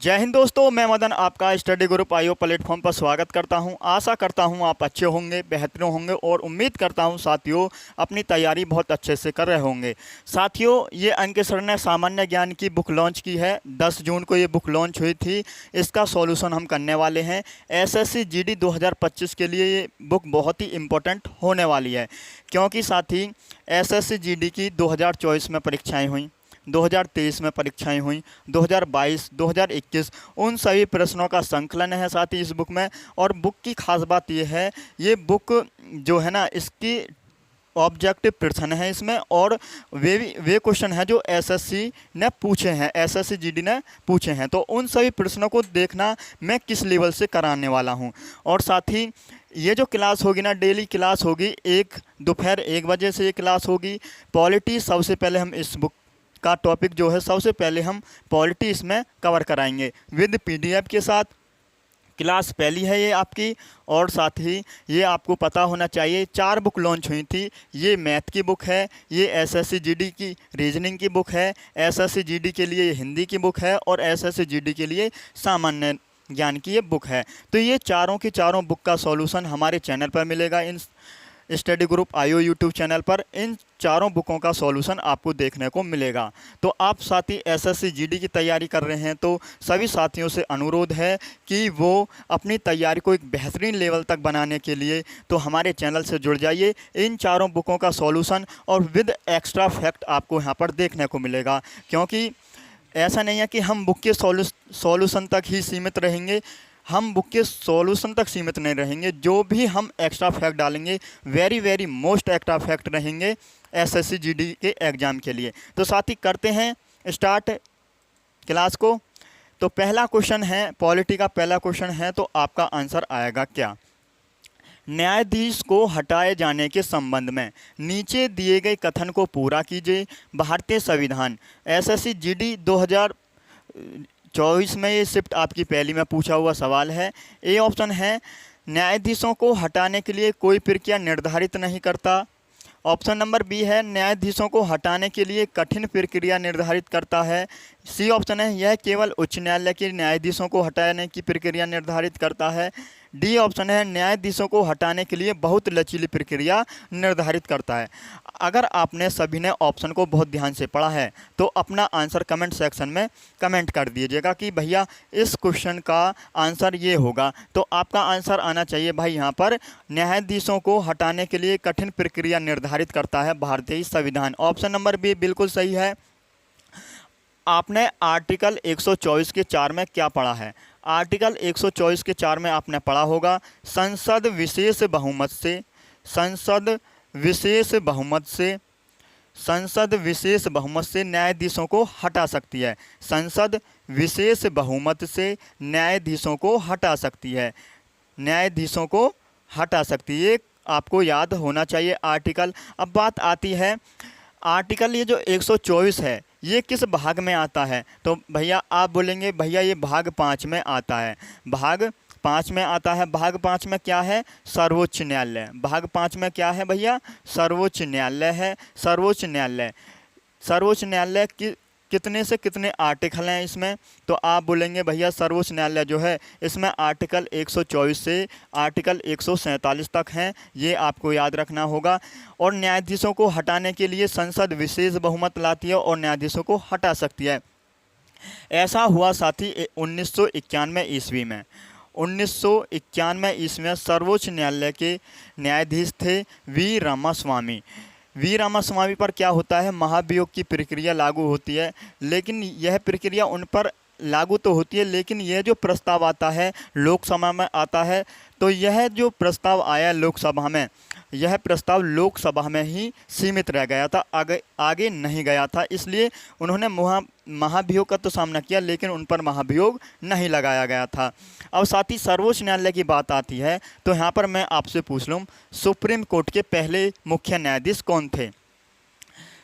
जय हिंद दोस्तों, मैं मदन आपका स्टडी ग्रुप आईओ प्लेटफॉर्म पर स्वागत करता हूं। आशा करता हूं आप अच्छे होंगे, बेहतरीन होंगे और उम्मीद करता हूं साथियों अपनी तैयारी बहुत अच्छे से कर रहे होंगे। साथियों, ये अंकित सर ने सामान्य ज्ञान की बुक लॉन्च की है। 10 जून को ये बुक लॉन्च हुई थी। इसका सॉल्यूशन हम करने वाले हैं। एसएससी जीडी 2025 के लिए ये बुक बहुत ही इम्पोर्टेंट होने वाली है, क्योंकि साथी एसएससी जीडी की 2024 में परीक्षाएँ हुई, 2023 में परीक्षाएं हुई, 2022, 2021 उन सभी प्रश्नों का संकलन है साथ ही इस बुक में। और बुक की खास बात यह है, ये बुक जो है ना, इसकी ऑब्जेक्टिव प्रश्न है इसमें, और वे क्वेश्चन हैं जो एसएससी ने पूछे हैं, एसएससी जीडी ने पूछे हैं। तो उन सभी प्रश्नों को देखना मैं किस लेवल से कराने वाला हूं। और साथ ही ये जो क्लास होगी ना, डेली क्लास होगी, दोपहर 1 बजे से ये क्लास होगी। पॉलिटी सबसे पहले हम इस बुक का टॉपिक जो है, सबसे पहले हम पॉलिटी इसमें कवर कराएंगे विद पीडीएफ के साथ। क्लास पहली है ये आपकी। और साथ ही ये आपको पता होना चाहिए 4 बुक लॉन्च हुई थी। ये मैथ की बुक है, ये एसएससी जीडी की रीजनिंग की बुक है, एसएससी जीडी के लिए हिंदी की बुक है, और एसएससी जीडी के लिए सामान्य ज्ञान की ये बुक है। तो ये चारों की चारों बुक का सॉल्यूशन हमारे चैनल पर मिलेगा, इन study group IO YouTube channel पर। इन चारों बुकों का सॉल्यूशन आपको देखने को मिलेगा। तो आप साथी एसएससी जीडी की तैयारी कर रहे हैं तो सभी साथियों से अनुरोध है कि वो अपनी तैयारी को एक बेहतरीन लेवल तक बनाने के लिए तो हमारे चैनल से जुड़ जाइए। इन चारों बुकों का सॉल्यूशन और विद एक्स्ट्रा फैक्ट आपको यहाँ पर देखने को मिलेगा, क्योंकि ऐसा नहीं है कि हम बुक के सॉल्यूशन तक ही सीमित रहेंगे। हम बुक के सॉल्यूशन तक सीमित नहीं रहेंगे, जो भी हम एक्स्ट्रा फैक्ट डालेंगे वेरी मोस्ट एक्स्ट्रा फैक्ट रहेंगे एसएससी जीडी के एग्ज़ाम के लिए। तो साथ ही करते हैं स्टार्ट क्लास को। तो पहला क्वेश्चन है, पॉलिटी का पहला क्वेश्चन है, तो आपका आंसर आएगा क्या? न्यायाधीश को हटाए जाने के संबंध में नीचे दिए गए कथन को पूरा कीजिए। भारतीय संविधान एसएससी जीडी 2024 में ये शिफ्ट आपकी पहली में पूछा हुआ सवाल है। ए ऑप्शन है, न्यायाधीशों को हटाने के लिए कोई प्रक्रिया निर्धारित नहीं करता। ऑप्शन नंबर बी है, न्यायाधीशों को हटाने के लिए कठिन प्रक्रिया निर्धारित करता है। सी ऑप्शन है, यह केवल उच्च न्यायालय के न्यायाधीशों को हटाने की प्रक्रिया निर्धारित करता है। डी ऑप्शन है, न्यायाधीशों को हटाने के लिए बहुत लचीली प्रक्रिया निर्धारित करता है। अगर आपने सभी ने ऑप्शन को बहुत ध्यान से पढ़ा है तो अपना आंसर कमेंट सेक्शन में कमेंट कर दीजिएगा कि भैया इस क्वेश्चन का आंसर ये होगा। तो आपका आंसर आना चाहिए भाई यहाँ पर, न्यायाधीशों को हटाने के लिए कठिन प्रक्रिया निर्धारित करता है भारतीय संविधान। ऑप्शन नंबर बी बिल्कुल सही है। आपने आर्टिकल 124 के 4 में क्या पढ़ा है? आर्टिकल 124 के 4 में आपने पढ़ा होगा, संसद विशेष बहुमत से न्यायाधीशों को हटा सकती है। संसद विशेष बहुमत से न्यायाधीशों को हटा सकती है, न्यायाधीशों को हटा सकती है। आपको याद होना चाहिए आर्टिकल। अब बात आती है आर्टिकल, ये जो 124 है ये किस भाग में आता है? तो भैया आप बोलेंगे भैया ये भाग 5 में आता है, भाग 5 में आता है। भाग 5 में क्या है? सर्वोच्च न्यायालय। भाग 5 में क्या है भैया? सर्वोच्च न्यायालय है। सर्वोच्च न्यायालय की कितने से कितने आर्टिकल हैं इसमें? तो आप बोलेंगे भैया सर्वोच्च न्यायालय जो है इसमें आर्टिकल 124 से आर्टिकल 147 तक हैं, ये आपको याद रखना होगा। और न्यायाधीशों को हटाने के लिए संसद विशेष बहुमत लाती है और न्यायाधीशों को हटा सकती है। ऐसा हुआ साथी 1991 ईस्वी में। 1991 ईस्वी में सर्वोच्च न्यायालय के न्यायाधीश थे वी रामास्वामी। वी रामास्वामी पर क्या होता है? महाभियोग की प्रक्रिया लागू होती है, लेकिन यह प्रक्रिया उन पर लागू तो होती है, लेकिन यह जो प्रस्ताव आता है लोकसभा में आता है, तो यह जो प्रस्ताव आया लोकसभा में, यह प्रस्ताव लोकसभा में ही सीमित रह गया था, आगे नहीं गया था। इसलिए उन्होंने महाभियोग का तो सामना किया, लेकिन उन पर महाभियोग नहीं लगाया गया था। अब साथ ही सर्वोच्च न्यायालय की बात आती है तो यहाँ पर मैं आपसे पूछ लूँ, सुप्रीम कोर्ट के पहले मुख्य न्यायाधीश कौन थे?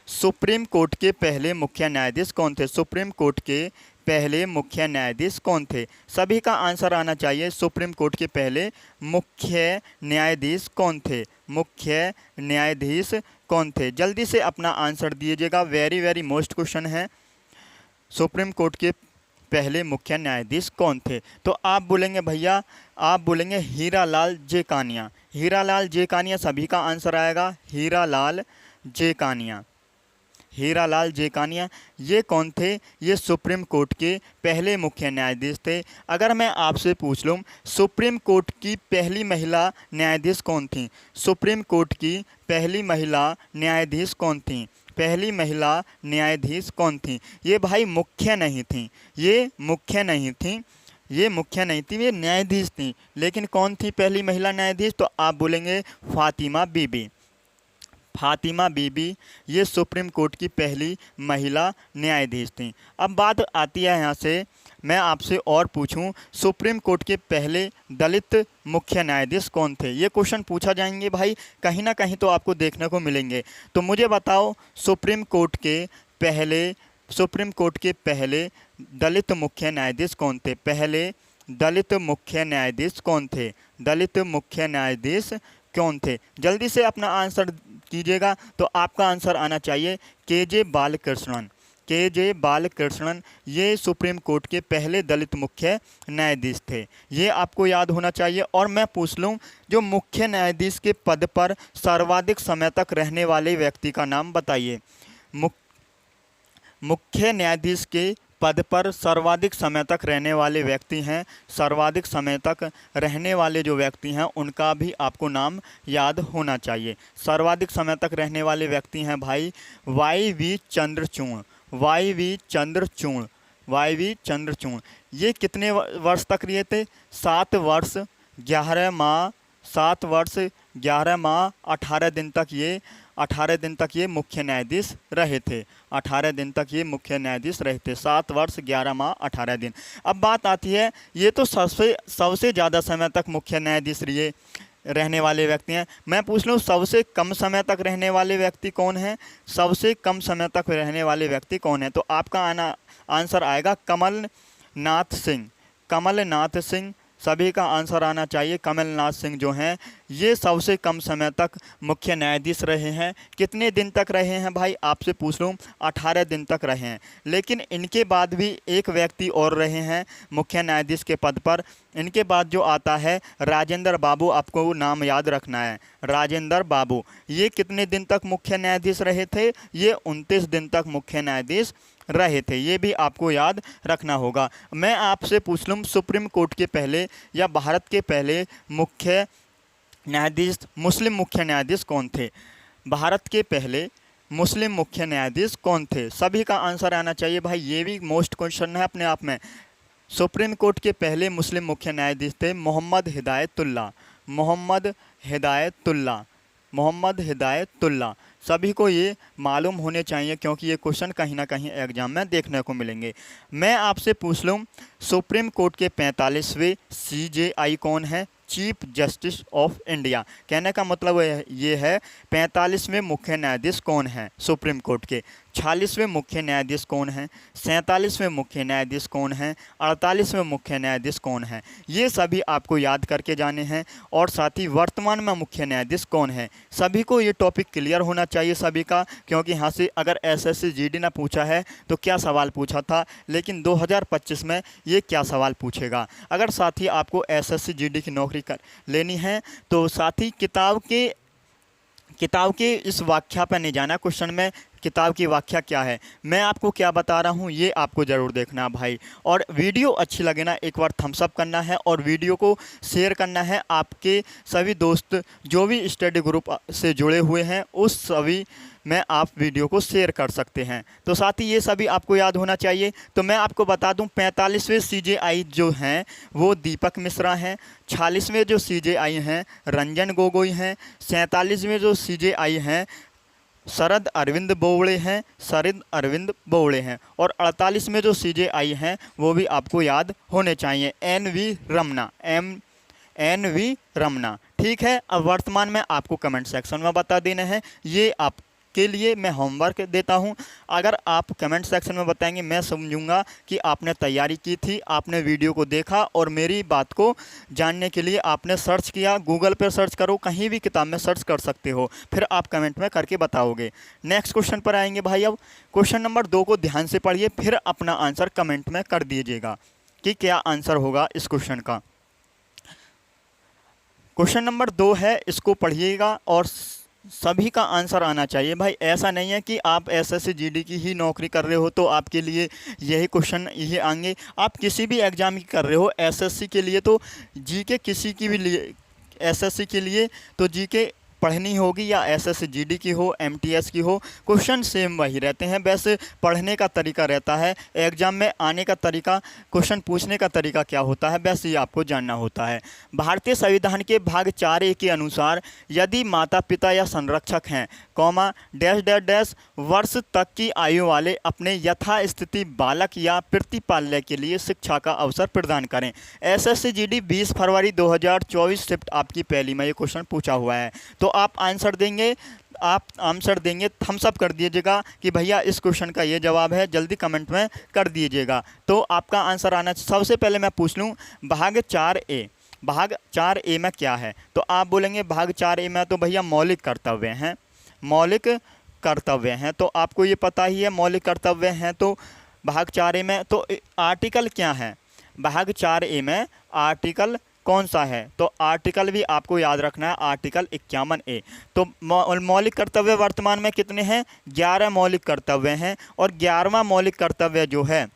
सुप्रीम कोर्ट के पहले मुख्य न्यायाधीश कौन थे? सुप्रीम कोर्ट के पहले मुख्य न्यायाधीश कौन थे? सभी का आंसर आना चाहिए, सुप्रीम कोर्ट के पहले मुख्य न्यायाधीश कौन थे? मुख्य न्यायाधीश कौन थे? जल्दी से अपना आंसर दीजिएगा, वेरी मोस्ट क्वेश्चन है। सुप्रीम कोर्ट के पहले मुख्य न्यायाधीश कौन थे? तो आप बोलेंगे भैया, आप बोलेंगे हीरालाल जेकानिया। हीरालाल जेकानिया सभी का आंसर आएगा, हीरालाल जेकानिया। हीरालाल जेकानिया ये कौन थे? ये सुप्रीम कोर्ट के पहले मुख्य न्यायाधीश थे। अगर मैं आपसे पूछ लूँ सुप्रीम कोर्ट की पहली महिला न्यायाधीश कौन थी? सुप्रीम कोर्ट की पहली महिला न्यायाधीश कौन थी? पहली महिला न्यायाधीश कौन थी? ये भाई मुख्य नहीं थी, ये मुख्य नहीं थी, ये मुख्य नहीं थी, ये न्यायाधीश थी। लेकिन कौन थी पहली महिला न्यायाधीश? तो आप बोलेंगे फातिमा बीबी। फातिमा बीबी ये सुप्रीम कोर्ट की पहली महिला न्यायाधीश थी। अब बात आती है यहाँ से, मैं आपसे और पूछूं सुप्रीम कोर्ट के पहले दलित मुख्य न्यायाधीश कौन थे? ये क्वेश्चन पूछा जाएंगे भाई, कहीं ना कहीं तो आपको देखने को मिलेंगे। तो मुझे बताओ सुप्रीम कोर्ट के पहले दलित मुख्य न्यायाधीश कौन थे? पहले दलित मुख्य न्यायाधीश कौन थे? दलित मुख्य न्यायाधीश कौन थे? जल्दी से अपना आंसर कीजिएगा। तो आपका आंसर आना चाहिए के.जे. बालकृष्णन। के.जे. बालकृष्णन ये सुप्रीम कोर्ट के पहले दलित मुख्य न्यायाधीश थे, ये आपको याद होना चाहिए। और मैं पूछ लूँ जो मुख्य न्यायाधीश के पद पर सर्वाधिक समय तक रहने वाले व्यक्ति का नाम बताइए। मुख्य न्यायाधीश के पद पर सर्वाधिक समय तक रहने वाले व्यक्ति हैं, सर्वाधिक समय तक रहने वाले जो व्यक्ति हैं उनका भी आपको नाम याद होना चाहिए। सर्वाधिक समय तक रहने वाले व्यक्ति हैं भाई वाई.वी. चंद्रचूड़। वाई.वी. चंद्रचूड़, वाई.वी. चंद्रचूड़ ये कितने वर्ष तक रहे थे? 7 वर्ष 11 माह 7 वर्ष 11 माह 18 दिन तक ये मुख्य न्यायाधीश रहे थे। 18 दिन तक ये मुख्य न्यायाधीश रहे थे, 7 वर्ष 11 माह 18 दिन। अब बात आती है, ये तो सबसे ज़्यादा समय तक मुख्य न्यायाधीश रहने वाले व्यक्ति हैं। मैं पूछ लूँ सबसे कम समय तक रहने वाले व्यक्ति कौन हैं? सबसे कम समय तक रहने वाले व्यक्ति कौन है? तो आपका आंसर आएगा कमलनाथ सिंह। कमलनाथ सिंह सभी का आंसर आना चाहिए। कमलनाथ सिंह जो हैं ये सबसे कम समय तक मुख्य न्यायाधीश रहे हैं। कितने दिन तक रहे हैं भाई? आपसे पूछ लूँ 18 दिन तक रहे हैं। लेकिन इनके बाद भी एक व्यक्ति और रहे हैं मुख्य न्यायाधीश के पद पर। इनके बाद जो आता है राजेंद्र बाबू, आपको नाम याद रखना है, राजेंद्र बाबू। ये कितने दिन तक मुख्य न्यायाधीश रहे थे? ये 29 दिन तक मुख्य न्यायाधीश रहे थे, ये भी आपको याद रखना होगा। मैं आपसे पूछ लूँ सुप्रीम कोर्ट के पहले या भारत के पहले मुख्य न्यायाधीश, मुस्लिम मुख्य न्यायाधीश कौन थे? भारत के पहले मुस्लिम मुख्य न्यायाधीश कौन थे? सभी का आंसर आना चाहिए भाई, ये भी मोस्ट क्वेश्चन है अपने आप में। सुप्रीम कोर्ट के पहले मुस्लिम मुख्य न्यायाधीश थे मोहम्मद हिदायतुल्लाह। मोहम्मद हिदायतुल्लाह, मोहम्मद हिदायतुल्लाह। सभी को ये मालूम होने चाहिए क्योंकि ये क्वेश्चन कहीं ना कहीं एग्जाम में देखने को मिलेंगे। मैं आपसे पूछ लूँ सुप्रीम कोर्ट के 45वें CJI कौन है? Chief justice of India. कहने का मतलब ये है 45वें मुख्य न्यायाधीश कौन है सुप्रीम कोर्ट के? 46वें मुख्य न्यायाधीश कौन हैं? 47वें मुख्य न्यायाधीश कौन हैं? 48वें मुख्य न्यायाधीश कौन हैं? ये सभी आपको याद करके जाने हैं। और साथ ही वर्तमान में मुख्य न्यायाधीश कौन है? सभी को ये टॉपिक क्लियर होना चाहिए सभी का, क्योंकि यहाँ से अगर SSC GD ने पूछा है तो क्या सवाल पूछा था, लेकिन 2025 में ये क्या सवाल पूछेगा। अगर साथ ही आपको SSC GD की नौकरी लेनी है तो साथ ही किताब के इस व्याख्या पर नहीं जाना। क्वेश्चन में किताब की व्याख्या क्या है, मैं आपको क्या बता रहा हूँ, ये आपको ज़रूर देखना भाई। और वीडियो अच्छी लगे ना एक बार थम्स अप करना है और वीडियो को शेयर करना है। आपके सभी दोस्त जो भी स्टडी ग्रुप से जुड़े हुए हैं उस सभी में आप वीडियो को शेयर कर सकते हैं। तो साथ ही ये सभी आपको याद होना चाहिए। तो मैं आपको बता दूं 45वें CJI जो हैं वो दीपक मिश्रा हैं। 46वें जो CJI हैं रंजन गोगोई हैं। 47वें जो CJI हैं शरद अरविंद बोबड़े हैं, शरद अरविंद बोबड़े हैं। और 48वें जो CJI हैं वो भी आपको याद होने चाहिए, NV रमना, NV रमना। ठीक है, अब वर्तमान में आपको कमेंट सेक्शन में बता देना है ये आपके उसके लिए मैं होमवर्क देता हूं। अगर आप कमेंट सेक्शन में बताएंगे, मैं समझूंगा कि आपने तैयारी की थी, आपने वीडियो को देखा और मेरी बात को जानने के लिए आपने सर्च किया। गूगल पर सर्च करो, कहीं भी किताब में सर्च कर सकते हो, फिर आप कमेंट में करके बताओगे। नेक्स्ट क्वेश्चन पर आएंगे भाई। अब क्वेश्चन नंबर 2 को ध्यान से पढ़िए, फिर अपना आंसर कमेंट में कर दीजिएगा कि क्या आंसर होगा इस क्वेश्चन का। क्वेश्चन नंबर 2 है, इसको पढ़िएगा और सभी का आंसर आना चाहिए भाई। ऐसा नहीं है कि आप एसएससी जीडी की ही नौकरी कर रहे हो तो आपके लिए यही क्वेश्चन यही आएंगे। आप किसी भी एग्ज़ाम की कर रहे हो, एसएससी के लिए तो जीके, किसी की भी लिए एसएससी के लिए तो जीके पढ़नी होगी, या एसएससी जीडी की हो, एमटीएस की हो, क्वेश्चन सेम वही रहते हैं। बस पढ़ने का तरीका रहता है, एग्जाम में आने का तरीका, क्वेश्चन पूछने का तरीका क्या होता है, बस ये आपको जानना होता है। भारतीय संविधान के भाग 4A के अनुसार यदि माता पिता या संरक्षक हैं, कॉमा डैश डैश डैश वर्ष तक की आयु वाले अपने यथास्थिति बालक या प्रतिपाल्य के लिए शिक्षा का अवसर प्रदान करें। एसएससी जीडी 20 फरवरी 2024 शिफ्ट आपकी पहली में ये क्वेश्चन पूछा हुआ है। तो आप आंसर देंगे, थम्स अप कर दीजिएगा कि भैया इस क्वेश्चन का ये जवाब है, जल्दी कमेंट में कर दीजिएगा। तो आपका आंसर आना। सबसे पहले मैं पूछ लूँ, भाग 4A में क्या है? तो आप बोलेंगे भाग 4A में तो भैया मौलिक कर्तव्य हैं, मौलिक कर्तव्य हैं। तो आपको ये पता ही है मौलिक कर्तव्य हैं। तो भाग 4A में तो आर्टिकल क्या है? भाग 4A में आर्टिकल कौन सा है? तो आर्टिकल भी आपको याद रखना है, आर्टिकल 51A। तो मौलिक कर्तव्य वर्तमान में कितने हैं? 11 मौलिक कर्तव्य हैं। और 11वां मौलिक कर्तव्य जो है,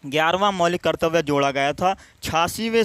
11वां मौलिक कर्तव्य जोड़ा गया था 86वें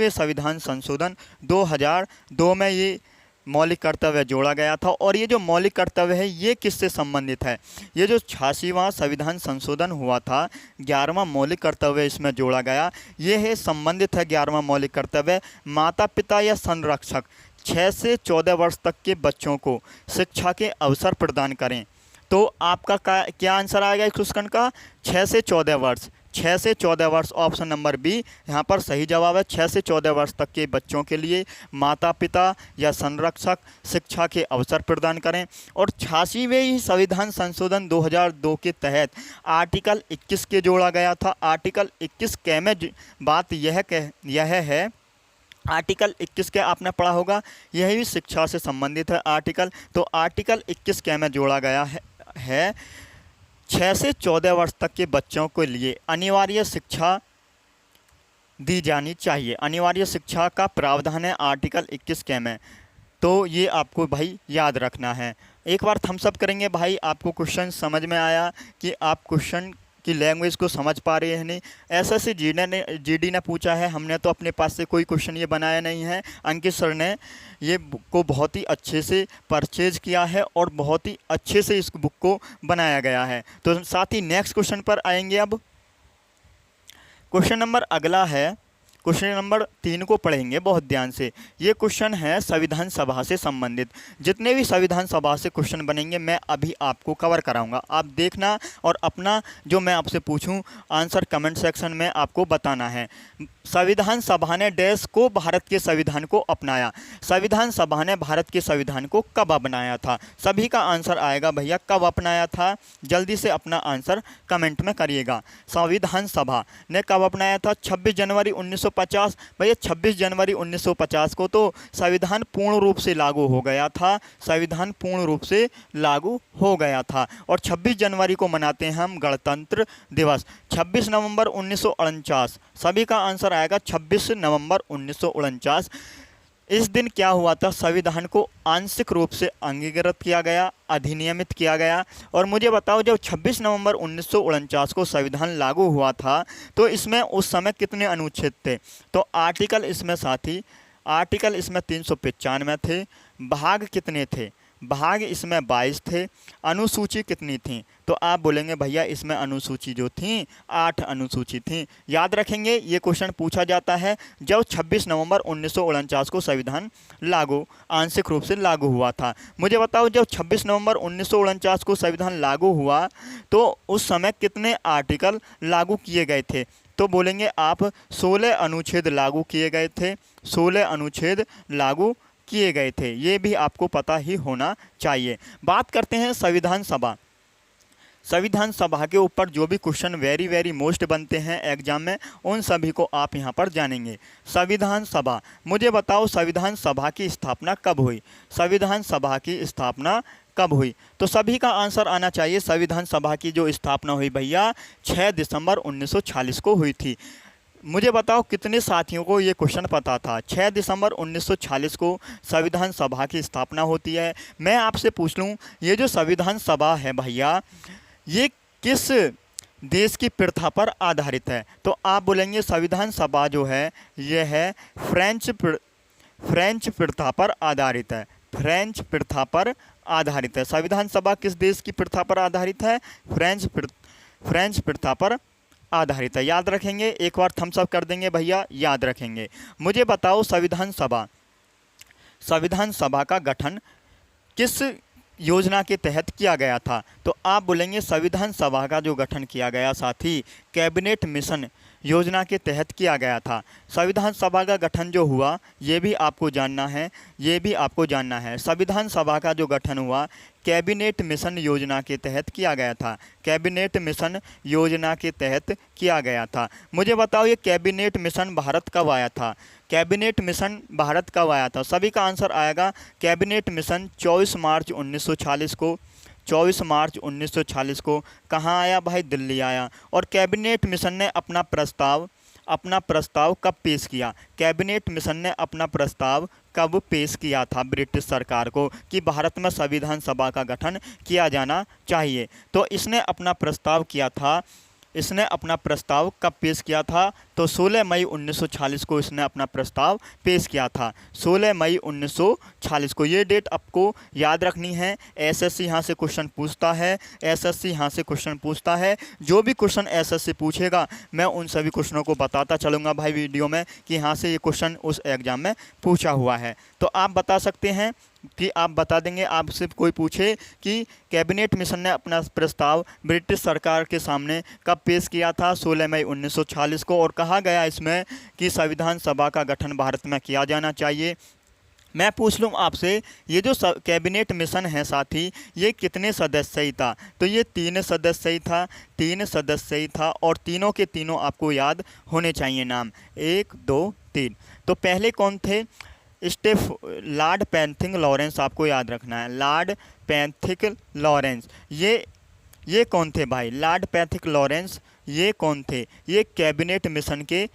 संविधान संशोधन 2002 में ये मौलिक कर्तव्य जोड़ा गया था। और ये जो मौलिक कर्तव्य है ये किससे संबंधित है? ये जो 86वां संविधान संशोधन हुआ था, 11वां मौलिक कर्तव्य इसमें जोड़ा गया, ये है संबंधित है 11वां मौलिक कर्तव्य, माता पिता या संरक्षक 6 से 14 वर्ष तक के बच्चों को शिक्षा के अवसर प्रदान करें। तो आपका क्या आंसर आएगा इस क्वेश्चन का? 6 से 14 वर्ष। 6 से 14 वर्ष, ऑप्शन नंबर बी यहाँ पर सही जवाब है। 6 से 14 वर्ष तक के बच्चों के लिए माता पिता या संरक्षक शिक्षा के अवसर प्रदान करें। और 86वें संविधान संशोधन 2002 के तहत आर्टिकल 21 के जोड़ा गया था। आर्टिकल 21 के में बात यह है, आर्टिकल 21 के आपने पढ़ा होगा, यह भी शिक्षा से संबंधित है आर्टिकल। तो आर्टिकल 21 के में जोड़ा गया है 6 से 14 वर्ष तक के बच्चों के लिए अनिवार्य शिक्षा दी जानी चाहिए। अनिवार्य शिक्षा का प्रावधान है आर्टिकल 21 के में। तो ये आपको भाई याद रखना है। एक बार थम्स अप करेंगे भाई, आपको क्वेश्चन समझ में आया कि आप क्वेश्चन की लैंग्वेज को समझ पा रहे हैं नहीं। एसएससी जीडी ने पूछा है, हमने तो अपने पास से कोई क्वेश्चन ये बनाया नहीं है। अंकित सर ने ये बुक को बहुत ही अच्छे से परचेज किया है और बहुत ही अच्छे से इस बुक को बनाया गया है। तो साथ ही नेक्स्ट क्वेश्चन पर आएंगे। अब क्वेश्चन नंबर अगला है, क्वेश्चन नंबर 3 को पढ़ेंगे बहुत ध्यान से। ये क्वेश्चन है संविधान सभा से संबंधित। जितने भी संविधान सभा से क्वेश्चन बनेंगे मैं अभी आपको कवर कराऊंगा, आप देखना और अपना जो मैं आपसे पूछूं आंसर कमेंट सेक्शन में आपको बताना है। संविधान सभा ने देश को भारत के संविधान को अपनाया। संविधान सभा ने भारत के संविधान को कब अपनाया था? सभी का आंसर आएगा भैया, कब अपनाया था? जल्दी से अपना आंसर कमेंट में करिएगा। संविधान सभा ने कब अपनाया था? 26 जनवरी 1950। भैया 26 जनवरी 1950 को तो संविधान पूर्ण रूप से लागू हो गया था। संविधान पूर्ण रूप से लागू हो गया था। और 26 जनवरी को मनाते हैं हम गणतंत्र दिवस। 26 नवंबर 1949, सभी का आंसर आएगा 26 नवंबर 1949। इस दिन क्या हुआ था? संविधान को आंशिक रूप से अंगीकृत किया गया, अधिनियमित किया गया। और मुझे बताओ, जब 26 नवंबर 1949 को संविधान लागू हुआ था तो इसमें उस समय कितने अनुच्छेद थे? तो आर्टिकल इसमें साथी, आर्टिकल इसमें 395 थे। भाग कितने थे? भाग इसमें 22 थे। अनुसूची कितनी थी? तो आप बोलेंगे भैया इसमें अनुसूची जो थी 8 अनुसूची थी। याद रखेंगे, ये क्वेश्चन पूछा जाता है जब 26 नवंबर 1949 को संविधान लागू, आंशिक रूप से लागू हुआ था। मुझे बताओ, जब 26 नवंबर 1949 को संविधान लागू हुआ तो उस समय कितने आर्टिकल लागू किए गए थे? तो बोलेंगे आप 16 अनुच्छेद लागू किए गए थे। 16 अनुच्छेद लागू किए गए थे, ये भी आपको पता ही होना चाहिए। बात करते हैं संविधान सभा। संविधान सभा के ऊपर जो भी क्वेश्चन वेरी वेरी मोस्ट बनते हैं एग्जाम में, उन सभी को आप यहाँ पर जानेंगे। संविधान सभा, मुझे बताओ संविधान सभा की स्थापना कब हुई? संविधान सभा की स्थापना कब हुई? तो सभी का आंसर आना चाहिए। संविधान सभा की जो स्थापना हुई भैया 6 दिसंबर 1940 को हुई थी। मुझे बताओ कितने साथियों को ये क्वेश्चन पता था 6 दिसंबर 1940 को संविधान सभा की स्थापना होती है? मैं आपसे पूछ लूँ, ये जो संविधान सभा है भैया, ये किस देश की प्रथा पर आधारित है? तो आप बोलेंगे संविधान सभा जो है ये है फ्रेंच प्रथा पर आधारित है। फ्रेंच प्रथा पर आधारित है। संविधान सभा किस देश की प्रथा पर आधारित है? फ्रेंच प्रथा पर आधारित है। याद रखेंगे, एक बार थम्स अप कर देंगे भैया, याद रखेंगे। मुझे बताओ संविधान सभा का गठन किस योजना के तहत किया गया था? तो आप बोलेंगे संविधान सभा का जो गठन किया गया साथी कैबिनेट मिशन योजना के तहत किया गया था। संविधान सभा का गठन जो हुआ ये भी आपको जानना है, ये भी आपको जानना है। संविधान सभा का जो गठन हुआ कैबिनेट मिशन योजना के तहत किया गया था। कैबिनेट मिशन योजना के तहत किया गया था। मुझे बताओ ये कैबिनेट मिशन भारत कब आया था? कैबिनेट मिशन भारत कब आया था? सभी का आंसर आएगा कैबिनेट मिशन 24 मार्च 1940 को। 24 मार्च 1940 को कहाँ आया भाई? दिल्ली आया। और कैबिनेट मिशन ने अपना प्रस्ताव कब पेश किया? कैबिनेट मिशन ने अपना प्रस्ताव कब पेश किया था ब्रिटिश सरकार को कि भारत में संविधान सभा का गठन किया जाना चाहिए? तो इसने अपना प्रस्ताव कब पेश किया था? तो 16 मई 1940 को इसने अपना प्रस्ताव पेश किया था। 16 मई 1940 को, ये डेट आपको याद रखनी है। एसएससी यहाँ से क्वेश्चन पूछता है। जो भी क्वेश्चन एसएससी पूछेगा मैं उन सभी क्वेश्चनों को बताता चलूँगा भाई वीडियो में कि यहाँ से ये क्वेश्चन उस एग्ज़ाम में पूछा हुआ है। तो आप बता सकते हैं कि आप बता देंगे, आपसे कोई पूछे कि कैबिनेट मिशन ने अपना प्रस्ताव ब्रिटिश सरकार के सामने कब पेश किया था? 16 मई 1940 को। और कहा गया इसमें कि संविधान सभा का गठन भारत में किया जाना चाहिए। मैं पूछ लूँ आपसे, ये जो कैबिनेट मिशन है साथी ये कितने सदस्य ही था? तो ये 3 सदस्य ही था। और तीनों के तीनों आपको याद होने चाहिए नाम, 1 2 3। तो पहले कौन थे? लॉर्ड पैथिंग लॉरेंस, आपको याद रखना है, लॉर्ड पैथिंग लॉरेंस। ये कौन थे भाई? लॉर्ड पैथिंग लॉरेंस ये कौन थे? ये कैबिनेट मिशन के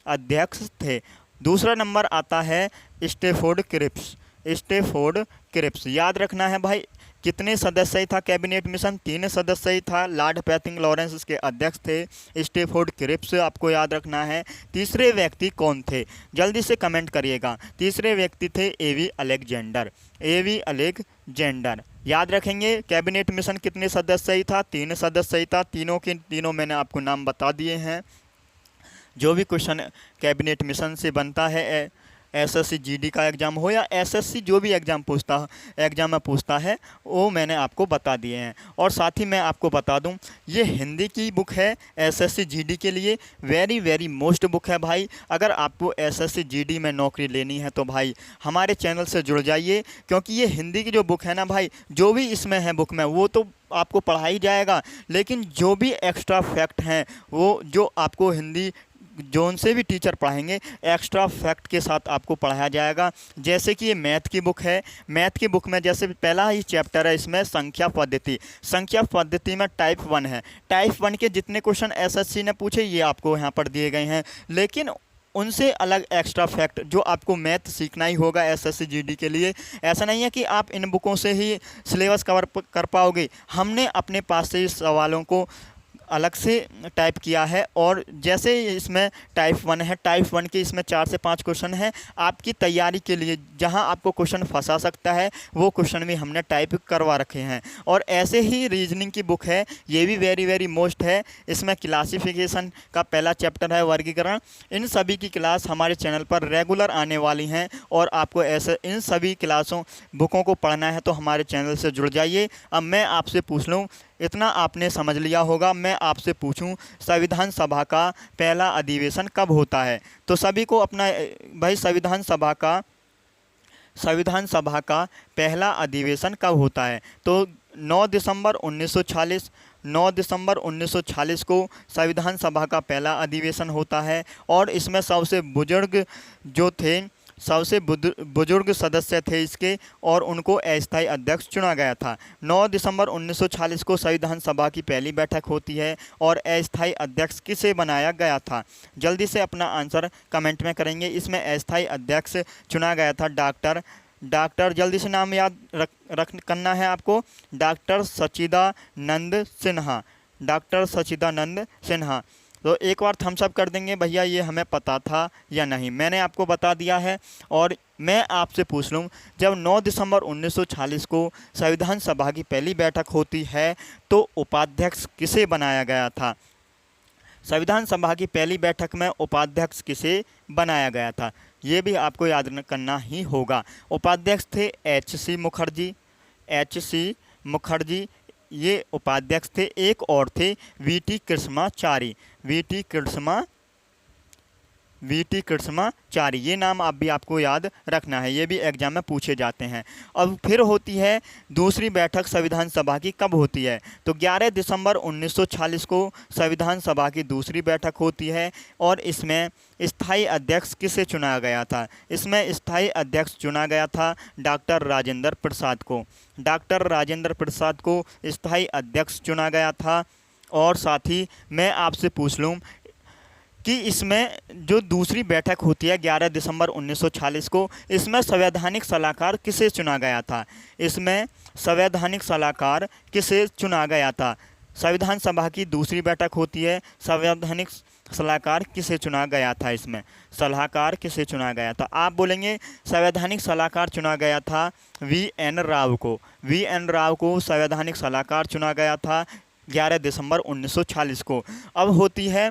अध्यक्ष थे। दूसरा नंबर आता है स्टैफोर्ड क्रिप्स। याद रखना है भाई, कितने सदस्य था कैबिनेट मिशन? 3 सदस्य ही था। लॉर्ड पैथिंग लॉरेंस इसके अध्यक्ष थे। स्टैफोर्ड क्रिप्स आपको याद रखना है। तीसरे व्यक्ति कौन थे? जल्दी से कमेंट करिएगा। तीसरे व्यक्ति थे एवी अलेक्जेंडर। याद रखेंगे कैबिनेट मिशन कितने सदस्य ही था? 3 सदस्य ही था। तीनों के तीनों मैंने आपको नाम बता दिए हैं। जो भी क्वेश्चन कैबिनेट मिशन से बनता है, एसएससी जीडी का एग्ज़ाम हो या एसएससी जो भी एग्ज़ाम में पूछता है वो मैंने आपको बता दिए हैं। और साथ ही मैं आपको बता दूं ये हिंदी की बुक है एसएससी जीडी के लिए, वेरी वेरी मोस्ट बुक है भाई। अगर आपको एसएससी जीडी में नौकरी लेनी है तो भाई हमारे चैनल से जुड़ जाइए, क्योंकि ये हिंदी की जो बुक है ना भाई, जो भी इसमें है बुक में वो तो आपको पढ़ा ही जाएगा, लेकिन जो भी एक्स्ट्रा फैक्ट हैं वो जो आपको हिंदी जोन से भी टीचर पढ़ाएंगे एक्स्ट्रा फैक्ट के साथ आपको पढ़ाया जाएगा। जैसे कि ये मैथ की बुक है, मैथ की बुक में जैसे पहला ही चैप्टर है इसमें संख्या पद्धति में टाइप 1 है। टाइप 1 के जितने क्वेश्चन एसएससी ने पूछे ये आपको यहाँ पर दिए गए हैं, लेकिन उनसे अलग एक्स्ट्रा फैक्ट जो आपको मैथ सीखना ही होगा एसएससी जीडी के लिए। ऐसा नहीं है कि आप इन बुकों से ही सिलेबस कवर कर पाओगे। हमने अपने पास से इस सवालों को अलग से टाइप किया है। और जैसे इसमें टाइप 1 है, टाइप 1 के इसमें 4 से 5 क्वेश्चन हैं आपकी तैयारी के लिए, जहां आपको क्वेश्चन फंसा सकता है वो क्वेश्चन भी हमने टाइप करवा रखे हैं। और ऐसे ही रीजनिंग की बुक है, ये भी वेरी वेरी मोस्ट है। इसमें क्लासिफिकेशन का पहला चैप्टर है वर्गीकरण। इन सभी की क्लास हमारे चैनल पर रेगुलर आने वाली हैं और आपको ऐसे इन सभी बुकों को पढ़ना है तो हमारे चैनल से जुड़ जाइए। अब मैं आपसे पूछ लूँ इतना आपने समझ लिया होगा। मैं आपसे पूछूं संविधान सभा का पहला अधिवेशन कब होता है, तो सभी को अपना भाई संविधान सभा का पहला अधिवेशन कब होता है, तो 9 दिसंबर 1940 9 दिसंबर 1940 को संविधान सभा का पहला अधिवेशन होता है। और इसमें सबसे बुजुर्ग सदस्य थे इसके, और उनको अस्थायी अध्यक्ष चुना गया था। 9 दिसंबर 1940 को संविधान सभा की पहली बैठक होती है और अस्थायी अध्यक्ष किसे बनाया गया था। जल्दी से अपना आंसर कमेंट में करेंगे। इसमें अस्थायी अध्यक्ष चुना गया था डॉक्टर जल्दी से नाम याद रख करना है आपको, डॉक्टर सच्चिदानंद सिन्हा। तो एक बार थम्स अप कर देंगे भैया ये हमें पता था या नहीं। मैंने आपको बता दिया है। और मैं आपसे पूछ लूँ, जब 9 दिसंबर 1940 को संविधान सभा की पहली बैठक होती है तो उपाध्यक्ष किसे बनाया गया था। संविधान सभा की पहली बैठक में उपाध्यक्ष किसे बनाया गया था, ये भी आपको याद करना ही होगा। उपाध्यक्ष थे एच.सी. मुखर्जी ये उपाध्यक्ष थे। एक और थे वी.टी. कृष्णाचारी, ये नाम आपको याद रखना है, ये भी एग्जाम में पूछे जाते हैं। अब फिर होती है दूसरी बैठक संविधान सभा की कब होती है, तो 11 दिसंबर 1940 को संविधान सभा की दूसरी बैठक होती है। और इसमें स्थायी अध्यक्ष किसे चुना गया था, इसमें स्थायी अध्यक्ष चुना गया था डॉक्टर राजेंद्र प्रसाद को स्थायी अध्यक्ष चुना गया था। और साथ ही मैं आपसे पूछ लूँ कि इसमें जो दूसरी बैठक होती है 11 दिसंबर 1940 को, इसमें संवैधानिक सलाहकार किसे चुना गया था, संविधान सभा की दूसरी बैठक होती है, संवैधानिक सलाहकार किसे चुना गया था, इसमें सलाहकार किसे चुना गया था। आप बोलेंगे संवैधानिक सलाहकार चुना गया था वी.एन. राव को संवैधानिक सलाहकार चुना गया था 11 दिसंबर 1940 को। अब होती है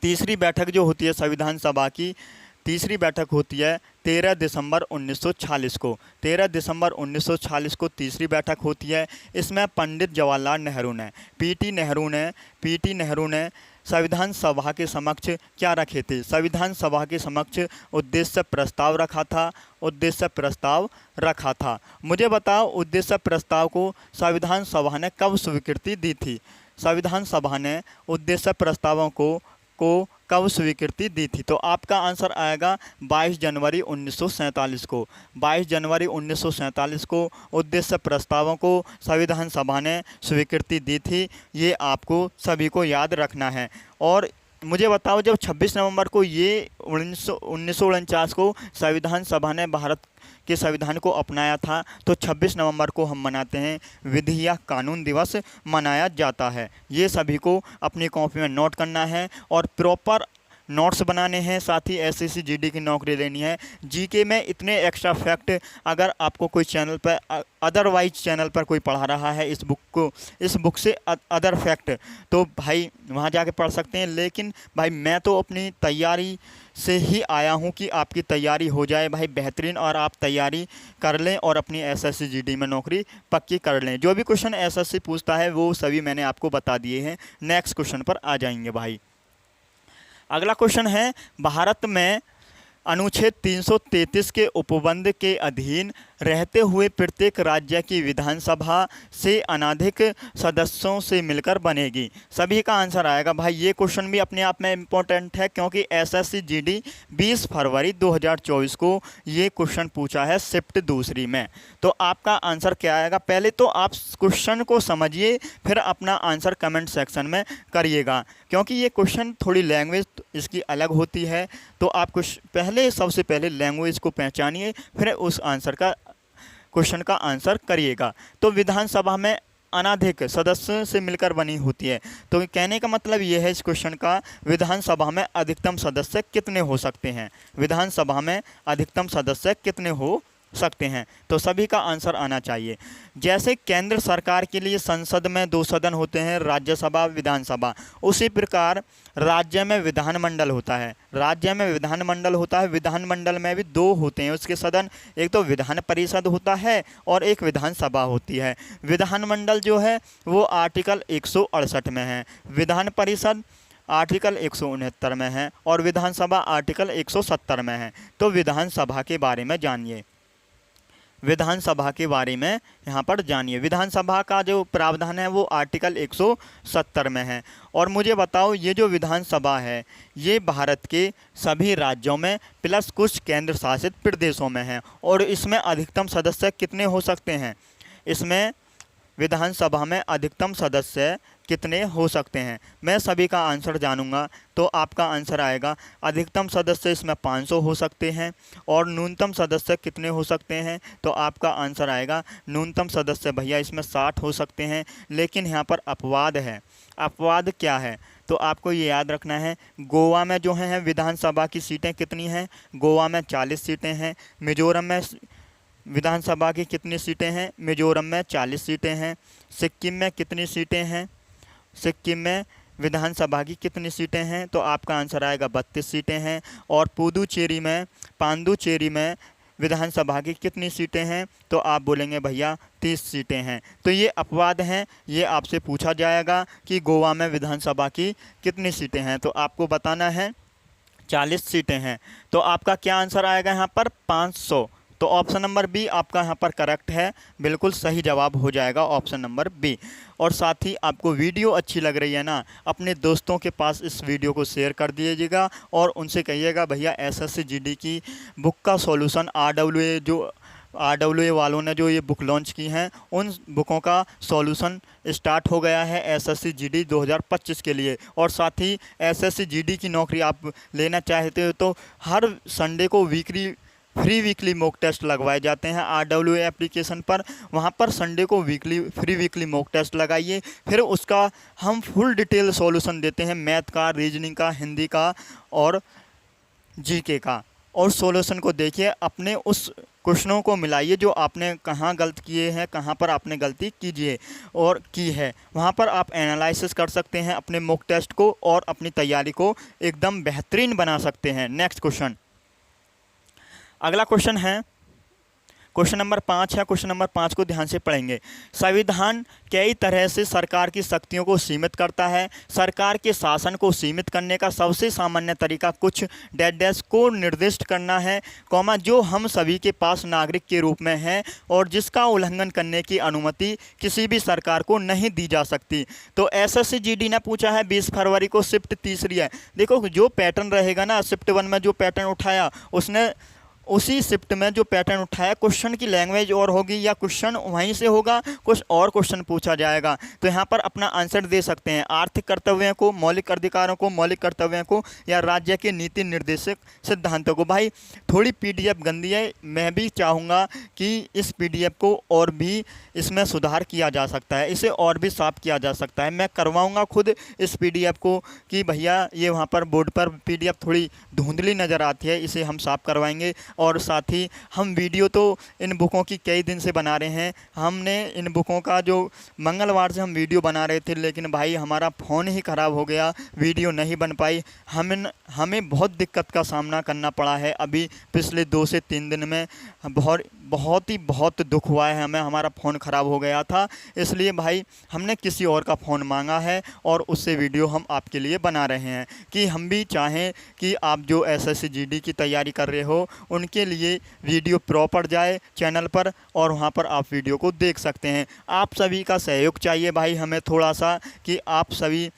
तीसरी बैठक जो होती है संविधान सभा की, तीसरी बैठक होती है 13 दिसंबर 1940 को। 13 दिसंबर 1940 को तीसरी बैठक होती है। इसमें पंडित जवाहरलाल नेहरू ने, पीटी नेहरू ने संविधान सभा के समक्ष क्या रखे थे, संविधान सभा के समक्ष उद्देश्य प्रस्ताव रखा था। मुझे बताओ उद्देश्य प्रस्ताव को संविधान सभा ने कब स्वीकृति दी थी, संविधान सभा ने उद्देश्य प्रस्तावों को कब स्वीकृति दी थी, तो आपका आंसर आएगा 22 जनवरी 1947 को। 22 जनवरी 1947 को उद्देश्य प्रस्तावों को संविधान सभा ने स्वीकृति दी थी। ये आपको सभी को याद रखना है। और मुझे बताओ जब 26 नवंबर को ये 1949 को संविधान सभा ने भारत के संविधान को अपनाया था, तो 26 नवंबर को हम मनाते हैं विधि या कानून दिवस मनाया जाता है। ये सभी को अपनी कॉपी में नोट करना है और प्रॉपर नोट्स बनाने हैं। साथ ही एसएससी जीडी की नौकरी लेनी है। जीके में इतने एक्स्ट्रा फैक्ट अगर आपको कोई चैनल पर अदरवाइज चैनल पर कोई पढ़ा रहा है इस बुक से अदर फैक्ट, तो भाई वहाँ जाके पढ़ सकते हैं। लेकिन भाई मैं तो अपनी तैयारी से ही आया हूँ कि आपकी तैयारी हो जाए भाई बेहतरीन, और आप तैयारी कर लें और अपनी एसएससी जीडी में नौकरी पक्की कर लें। जो भी क्वेश्चन एसएससी पूछता है वो सभी मैंने आपको बता दिए हैं। नेक्स्ट क्वेश्चन पर आ जाएंगे भाई। अगला क्वेश्चन है, भारत में अनुच्छेद 333 के उपबंध के अधीन रहते हुए प्रत्येक राज्य की विधानसभा से अनधिक सदस्यों से मिलकर बनेगी। सभी का आंसर आएगा भाई। ये क्वेश्चन भी अपने आप में इम्पोर्टेंट है क्योंकि एसएससी जीडी 20 फरवरी 2024 को ये क्वेश्चन पूछा है शिफ्ट दूसरी में। तो आपका आंसर क्या आएगा, पहले तो आप क्वेश्चन को समझिए फिर अपना आंसर कमेंट सेक्शन में करिएगा, क्योंकि ये क्वेश्चन थोड़ी लैंग्वेज इसकी अलग होती है। तो आप सबसे पहले लैंग्वेज को पहचानिए फिर उस आंसर का क्वेश्चन का आंसर करिएगा। तो विधानसभा में अनधिक सदस्य से मिलकर बनी होती है, तो कहने का मतलब ये है इस क्वेश्चन का, विधानसभा में अधिकतम सदस्य कितने हो सकते हैं, विधानसभा में अधिकतम सदस्य कितने हो सकते हैं। तो सभी का आंसर आना चाहिए। जैसे केंद्र सरकार के लिए संसद में 2 सदन होते हैं, राज्यसभा, विधानसभा, उसी प्रकार राज्य में विधानमंडल होता है। राज्य में विधानमंडल होता है, विधानमंडल में भी 2 होते हैं उसके सदन, एक तो विधान परिषद होता है और एक विधानसभा होती है। विधानमंडल जो है वो आर्टिकल 168 में है, विधान परिषद आर्टिकल 169 में है और विधानसभा आर्टिकल 170 में है। तो विधानसभा के बारे में जानिए, विधानसभा के बारे में यहाँ पर जानिए। विधानसभा का जो प्रावधान है वो आर्टिकल 170 में है। और मुझे बताओ, ये जो विधानसभा है ये भारत के सभी राज्यों में प्लस कुछ केंद्र शासित प्रदेशों में है। और इसमें अधिकतम सदस्य कितने हो सकते हैं? इसमें विधानसभा में अधिकतम सदस्य कितने हो सकते हैं? मैं सभी का आंसर जानूंगा तो आपका आंसर आएगा अधिकतम सदस्य इसमें 500 हो सकते हैं। और न्यूनतम सदस्य कितने हो सकते हैं? तो आपका आंसर आएगा न्यूनतम सदस्य भैया इसमें 60 हो सकते हैं। लेकिन यहाँ पर अपवाद है। अपवाद क्या है? तो आपको ये याद रखना है, गोवा में जो है विधानसभा की सीटें कितनी हैं? गोवा में 40 सीटें हैं। मिजोरम में विधानसभा की कितनी सीटें हैं? मिजोरम में 40 सीटें हैं। सिक्किम में कितनी सीटें हैं? सिक्किम में विधानसभा की कितनी सीटें हैं? तो आपका आंसर आएगा 32 सीटें हैं। और पांडुचेरी में विधानसभा की कितनी सीटें हैं? तो आप बोलेंगे भैया 30 सीटें हैं। तो ये अपवाद हैं, ये आपसे पूछा जाएगा कि गोवा में विधानसभा की कितनी सीटें हैं, तो आपको बताना है 40 सीटें हैं। तो आपका क्या आंसर आएगा यहाँ पर? 500। तो ऑप्शन नंबर बी आपका यहाँ पर करेक्ट है, बिल्कुल सही जवाब हो जाएगा ऑप्शन नंबर बी। और साथ ही आपको वीडियो अच्छी लग रही है ना, अपने दोस्तों के पास इस वीडियो को शेयर कर दीजिएगा और उनसे कहिएगा भैया एसएससी जीडी की बुक का सॉल्यूशन आरडब्ल्यूए वालों ने जो ये बुक लॉन्च की हैं उन बुकों का सॉल्यूशन स्टार्ट हो गया है एसएससी जीडी 2025 के लिए। और साथ ही एसएससी जीडी की नौकरी आप लेना चाहते हो तो हर संडे को फ्री वीकली मॉक टेस्ट लगवाए जाते हैं आरडब्ल्यूए एप्लीकेशन पर। वहां पर संडे को फ्री वीकली मॉक टेस्ट लगाइए, फिर उसका हम फुल डिटेल सॉल्यूशन देते हैं, मैथ का, रीजनिंग का, हिंदी का और जीके का। और सॉल्यूशन को देखिए, अपने उस क्वेश्चनों को मिलाइए जो आपने कहाँ गलत किए हैं, कहाँ पर आपने गलती कीजिए और की है, वहाँ पर आप एनालिसिस कर सकते हैं अपने मॉक टेस्ट को और अपनी तैयारी को एकदम बेहतरीन बना सकते हैं। नेक्स्ट क्वेश्चन, अगला क्वेश्चन है क्वेश्चन नंबर 5 है। क्वेश्चन नंबर 5 को ध्यान से पढ़ेंगे। संविधान कई तरह से सरकार की शक्तियों को सीमित करता है। सरकार के शासन को सीमित करने का सबसे सामान्य तरीका कुछ डैश को निर्दिष्ट करना है, जो हम सभी के पास नागरिक के रूप में है और जिसका उल्लंघन करने की अनुमति किसी भी सरकार को नहीं दी जा सकती। तो एसएससी जीडी ने पूछा है 20 फरवरी को, शिफ्ट तीसरी है। देखो जो पैटर्न रहेगा ना, शिफ्ट 1 में जो पैटर्न उठाया उसने उसी शिफ्ट में जो पैटर्न उठाया, क्वेश्चन की लैंग्वेज और होगी या क्वेश्चन वहीं से होगा, कुछ और क्वेश्चन पूछा जाएगा। तो यहाँ पर अपना आंसर दे सकते हैं, आर्थिक कर्तव्यों को, मौलिक अधिकारों को, मौलिक कर्तव्यों को या राज्य के नीति निर्देशक सिद्धांतों को। भाई थोड़ी पीडीएफ गंदी है, मैं भी चाहूँगा कि इस पीडीएफ को और भी इसमें सुधार किया जा सकता है, इसे और भी साफ किया जा सकता है। मैं करवाऊँगा खुद इस पीडीएफ को कि भैया ये वहाँ पर बोर्ड पर पीडीएफ थोड़ी धुंधली नज़र आती है, इसे हम साफ करवाएंगे। और साथ ही हम वीडियो तो इन बुकों की कई दिन से बना रहे हैं। हमने इन बुकों का जो मंगलवार से हम वीडियो बना रहे थे, लेकिन भाई हमारा फ़ोन ही ख़राब हो गया, वीडियो नहीं बन पाई। हमें बहुत दिक्कत का सामना करना पड़ा है अभी पिछले 2 से 3 दिन में। बहुत दुख हुआ है हमें, हमारा फ़ोन ख़राब हो गया था, इसलिए भाई हमने किसी और का फ़ोन मांगा है और उससे वीडियो हम आपके लिए बना रहे हैं कि हम भी चाहें कि आप जो एसएससी जीडी की तैयारी कर रहे हो उनके लिए वीडियो प्रॉपर जाए चैनल पर और वहाँ पर आप वीडियो को देख सकते हैं। आप सभी का सहयोग चाहिए भाई हमें थोड़ा सा, कि आप सभी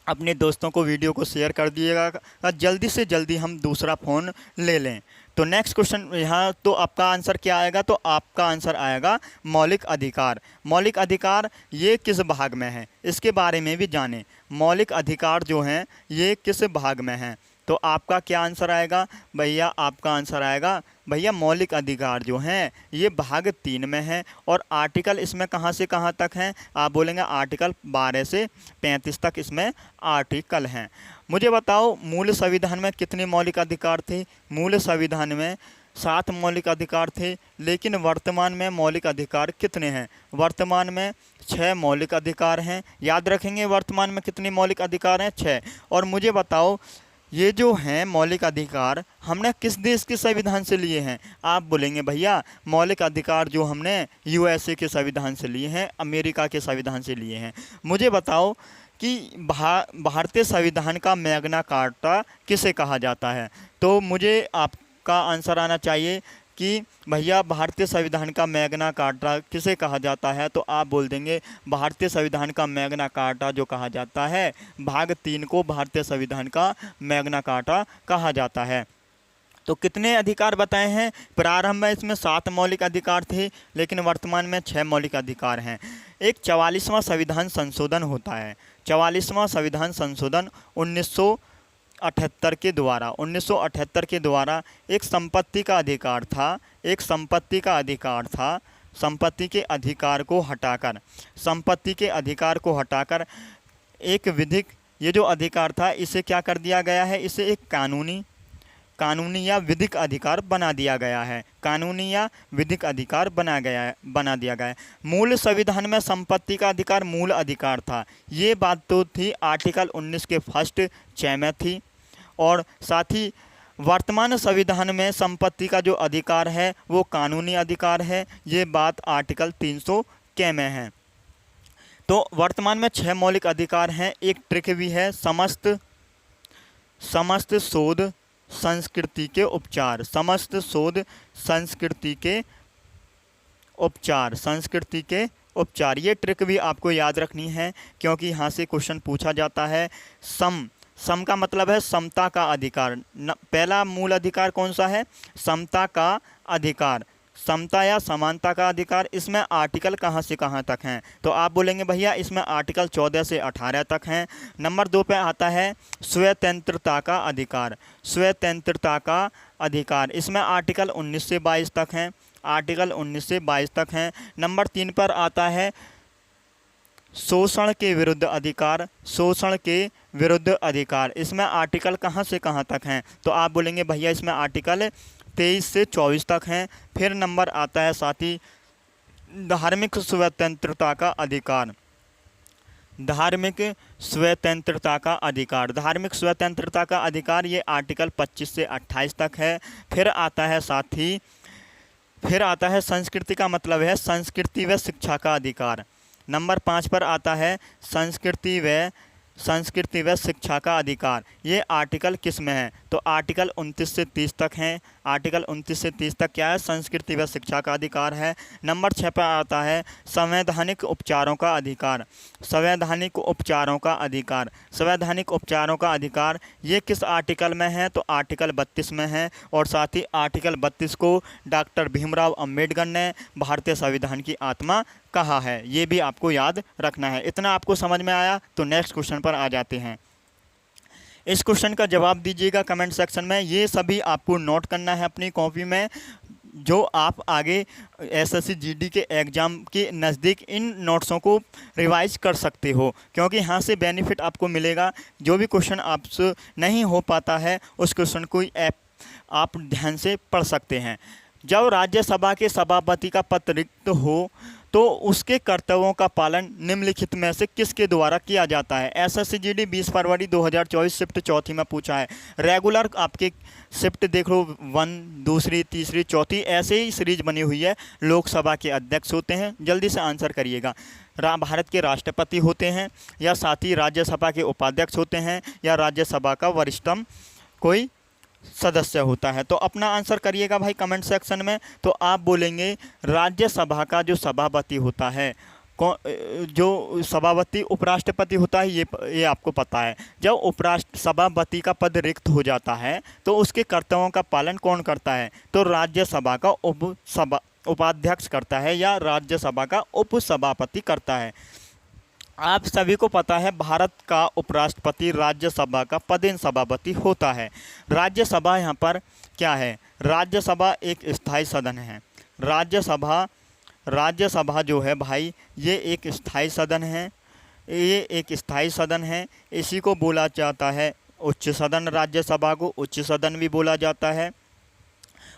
अपने दोस्तों को वीडियो को शेयर कर दिएगा, जल्दी से जल्दी हम दूसरा फ़ोन ले लें। तो नेक्स्ट क्वेश्चन यहाँ तो आपका आंसर क्या आएगा? तो आपका आंसर आएगा मौलिक अधिकार। मौलिक अधिकार ये किस भाग में है, इसके बारे में भी जानें। मौलिक अधिकार जो हैं ये किस भाग में हैं? तो आपका क्या आंसर आएगा भैया? आपका आंसर आएगा भैया मौलिक अधिकार जो हैं ये भाग 3 में है। और आर्टिकल इसमें कहाँ से कहाँ तक हैं? आप बोलेंगे आर्टिकल 12 से 35 तक इसमें आर्टिकल हैं। मुझे बताओ मूल संविधान में कितने मौलिक अधिकार थे? मूल संविधान में 7 मौलिक अधिकार थे, लेकिन वर्तमान में मौलिक अधिकार कितने हैं? वर्तमान में 6 मौलिक अधिकार हैं। याद रखेंगे वर्तमान में कितने मौलिक अधिकार हैं? 6। और मुझे बताओ ये जो हैं मौलिक अधिकार हमने किस देश के संविधान से लिए हैं? आप बोलेंगे भैया मौलिक अधिकार जो हमने यूएसए के संविधान से लिए हैं, अमेरिका के संविधान से लिए हैं। मुझे बताओ कि भारतीय संविधान का मैग्ना कार्टा किसे कहा जाता है? तो मुझे आपका आंसर आना चाहिए कि भैया भारतीय संविधान का मैग्ना कार्टा किसे कहा जाता है? तो आप बोल देंगे भारतीय संविधान का मैग्ना कार्टा जो कहा जाता है, भाग 3 को भारतीय संविधान का मैग्ना कार्टा कहा जाता है। तो कितने अधिकार बताए हैं? प्रारंभ में इसमें 7 मौलिक अधिकार थे, लेकिन वर्तमान में 6 मौलिक अधिकार हैं। एक 44वां संविधान संशोधन होता है। 44वां संविधान संशोधन 1978 के द्वारा एक संपत्ति का अधिकार था, संपत्ति के अधिकार को हटाकर एक विधिक, ये जो अधिकार था इसे क्या कर दिया गया है? इसे एक कानूनी या विधिक अधिकार बना दिया गया है। बना दिया गया है। मूल संविधान में संपत्ति का अधिकार मूल अधिकार था। ये बात तो थी आर्टिकल 19 के फर्स्ट 6 में थी। और साथ ही वर्तमान संविधान में संपत्ति का जो अधिकार है वो कानूनी अधिकार है। ये बात आर्टिकल 300 के में है। तो वर्तमान में 6 मौलिक अधिकार हैं। एक ट्रिक भी है, समस्त शोध संस्कृति के उपचार, ये ट्रिक भी आपको याद रखनी है, क्योंकि यहाँ से क्वेश्चन पूछा जाता है। सम का मतलब है समता का अधिकार। पहला मूल अधिकार कौन सा है? समता का अधिकार, समता या समानता का अधिकार। इसमें आर्टिकल कहाँ से कहाँ तक हैं? तो आप बोलेंगे भैया इसमें आर्टिकल 14 से 18 तक हैं। नंबर 2 पे आता है स्वतंत्रता का अधिकार। इसमें आर्टिकल 19 से 22 तक हैं। नंबर 3 पर आता है शोषण के विरुद्ध अधिकार। इसमें आर्टिकल कहाँ से कहाँ तक हैं? तो आप बोलेंगे भैया इसमें आर्टिकल 23 से 24 तक हैं। फिर नंबर आता है साथ ही धार्मिक स्वतंत्रता का अधिकार, ये आर्टिकल 25 से 28 तक है। फिर आता है संस्कृति का मतलब है संस्कृति व शिक्षा का अधिकार। नंबर 5 पर आता है संस्कृति व शिक्षा का अधिकार। ये आर्टिकल किस में है? तो आर्टिकल 29 से 30 तक हैं। आर्टिकल 29 से 30 तक क्या है? संस्कृति व शिक्षा का अधिकार है। नंबर 6 पर आता है संवैधानिक उपचारों का अधिकार। ये किस आर्टिकल में है? तो आर्टिकल 32 में है। और साथ ही आर्टिकल 32 को डॉक्टर भीमराव अंबेडकर ने भारतीय संविधान की आत्मा कहा है। ये भी आपको याद रखना है। इतना आपको समझ में आया? तो नेक्स्ट क्वेश्चन पर आ जाते हैं। इस क्वेश्चन का जवाब दीजिएगा कमेंट सेक्शन में। ये सभी आपको नोट करना है अपनी कॉपी में, जो आप आगे एसएससी जीडी के एग्ज़ाम के नज़दीक इन नोट्सों को रिवाइज कर सकते हो, क्योंकि यहाँ से बेनिफिट आपको मिलेगा। जो भी क्वेश्चन आपसे नहीं हो पाता है उस क्वेश्चन को आप ध्यान से पढ़ सकते हैं। जब राज्यसभा के सभापति का पद रिक्त हो तो उसके कर्तव्यों का पालन निम्नलिखित में से किसके द्वारा किया जाता है? एसएससी जीडी 20 फरवरी 2024 शिफ्ट 4 में पूछा है। रेगुलर आपके शिफ्ट देख लो 1, 2, 3, 4 ऐसे ही सीरीज बनी हुई है। लोकसभा के अध्यक्ष होते हैं, जल्दी से आंसर करिएगा। भारत के राष्ट्रपति होते हैं, या साथ ही राज्यसभा के उपाध्यक्ष होते हैं, या राज्यसभा का वरिष्ठतम कोई सदस्य होता है। तो अपना आंसर करिएगा भाई कमेंट सेक्शन में। तो आप बोलेंगे राज्यसभा का जो सभापति होता है, जो सभापति उपराष्ट्रपति होता है, ये आपको पता है। जब सभापति का पद रिक्त हो जाता है तो उसके कर्तव्यों का पालन कौन करता है? तो राज्यसभा का उपाध्यक्ष करता है, या राज्यसभा का उपसभापति करता है। आप सभी को पता है भारत का उपराष्ट्रपति राज्यसभा का पदेन सभापति होता है। राज्यसभा यहाँ पर क्या है? राज्यसभा एक स्थायी सदन है। राज्यसभा जो है भाई ये एक स्थायी सदन है। इसी को बोला जाता है उच्च सदन। राज्यसभा को उच्च सदन भी बोला जाता है।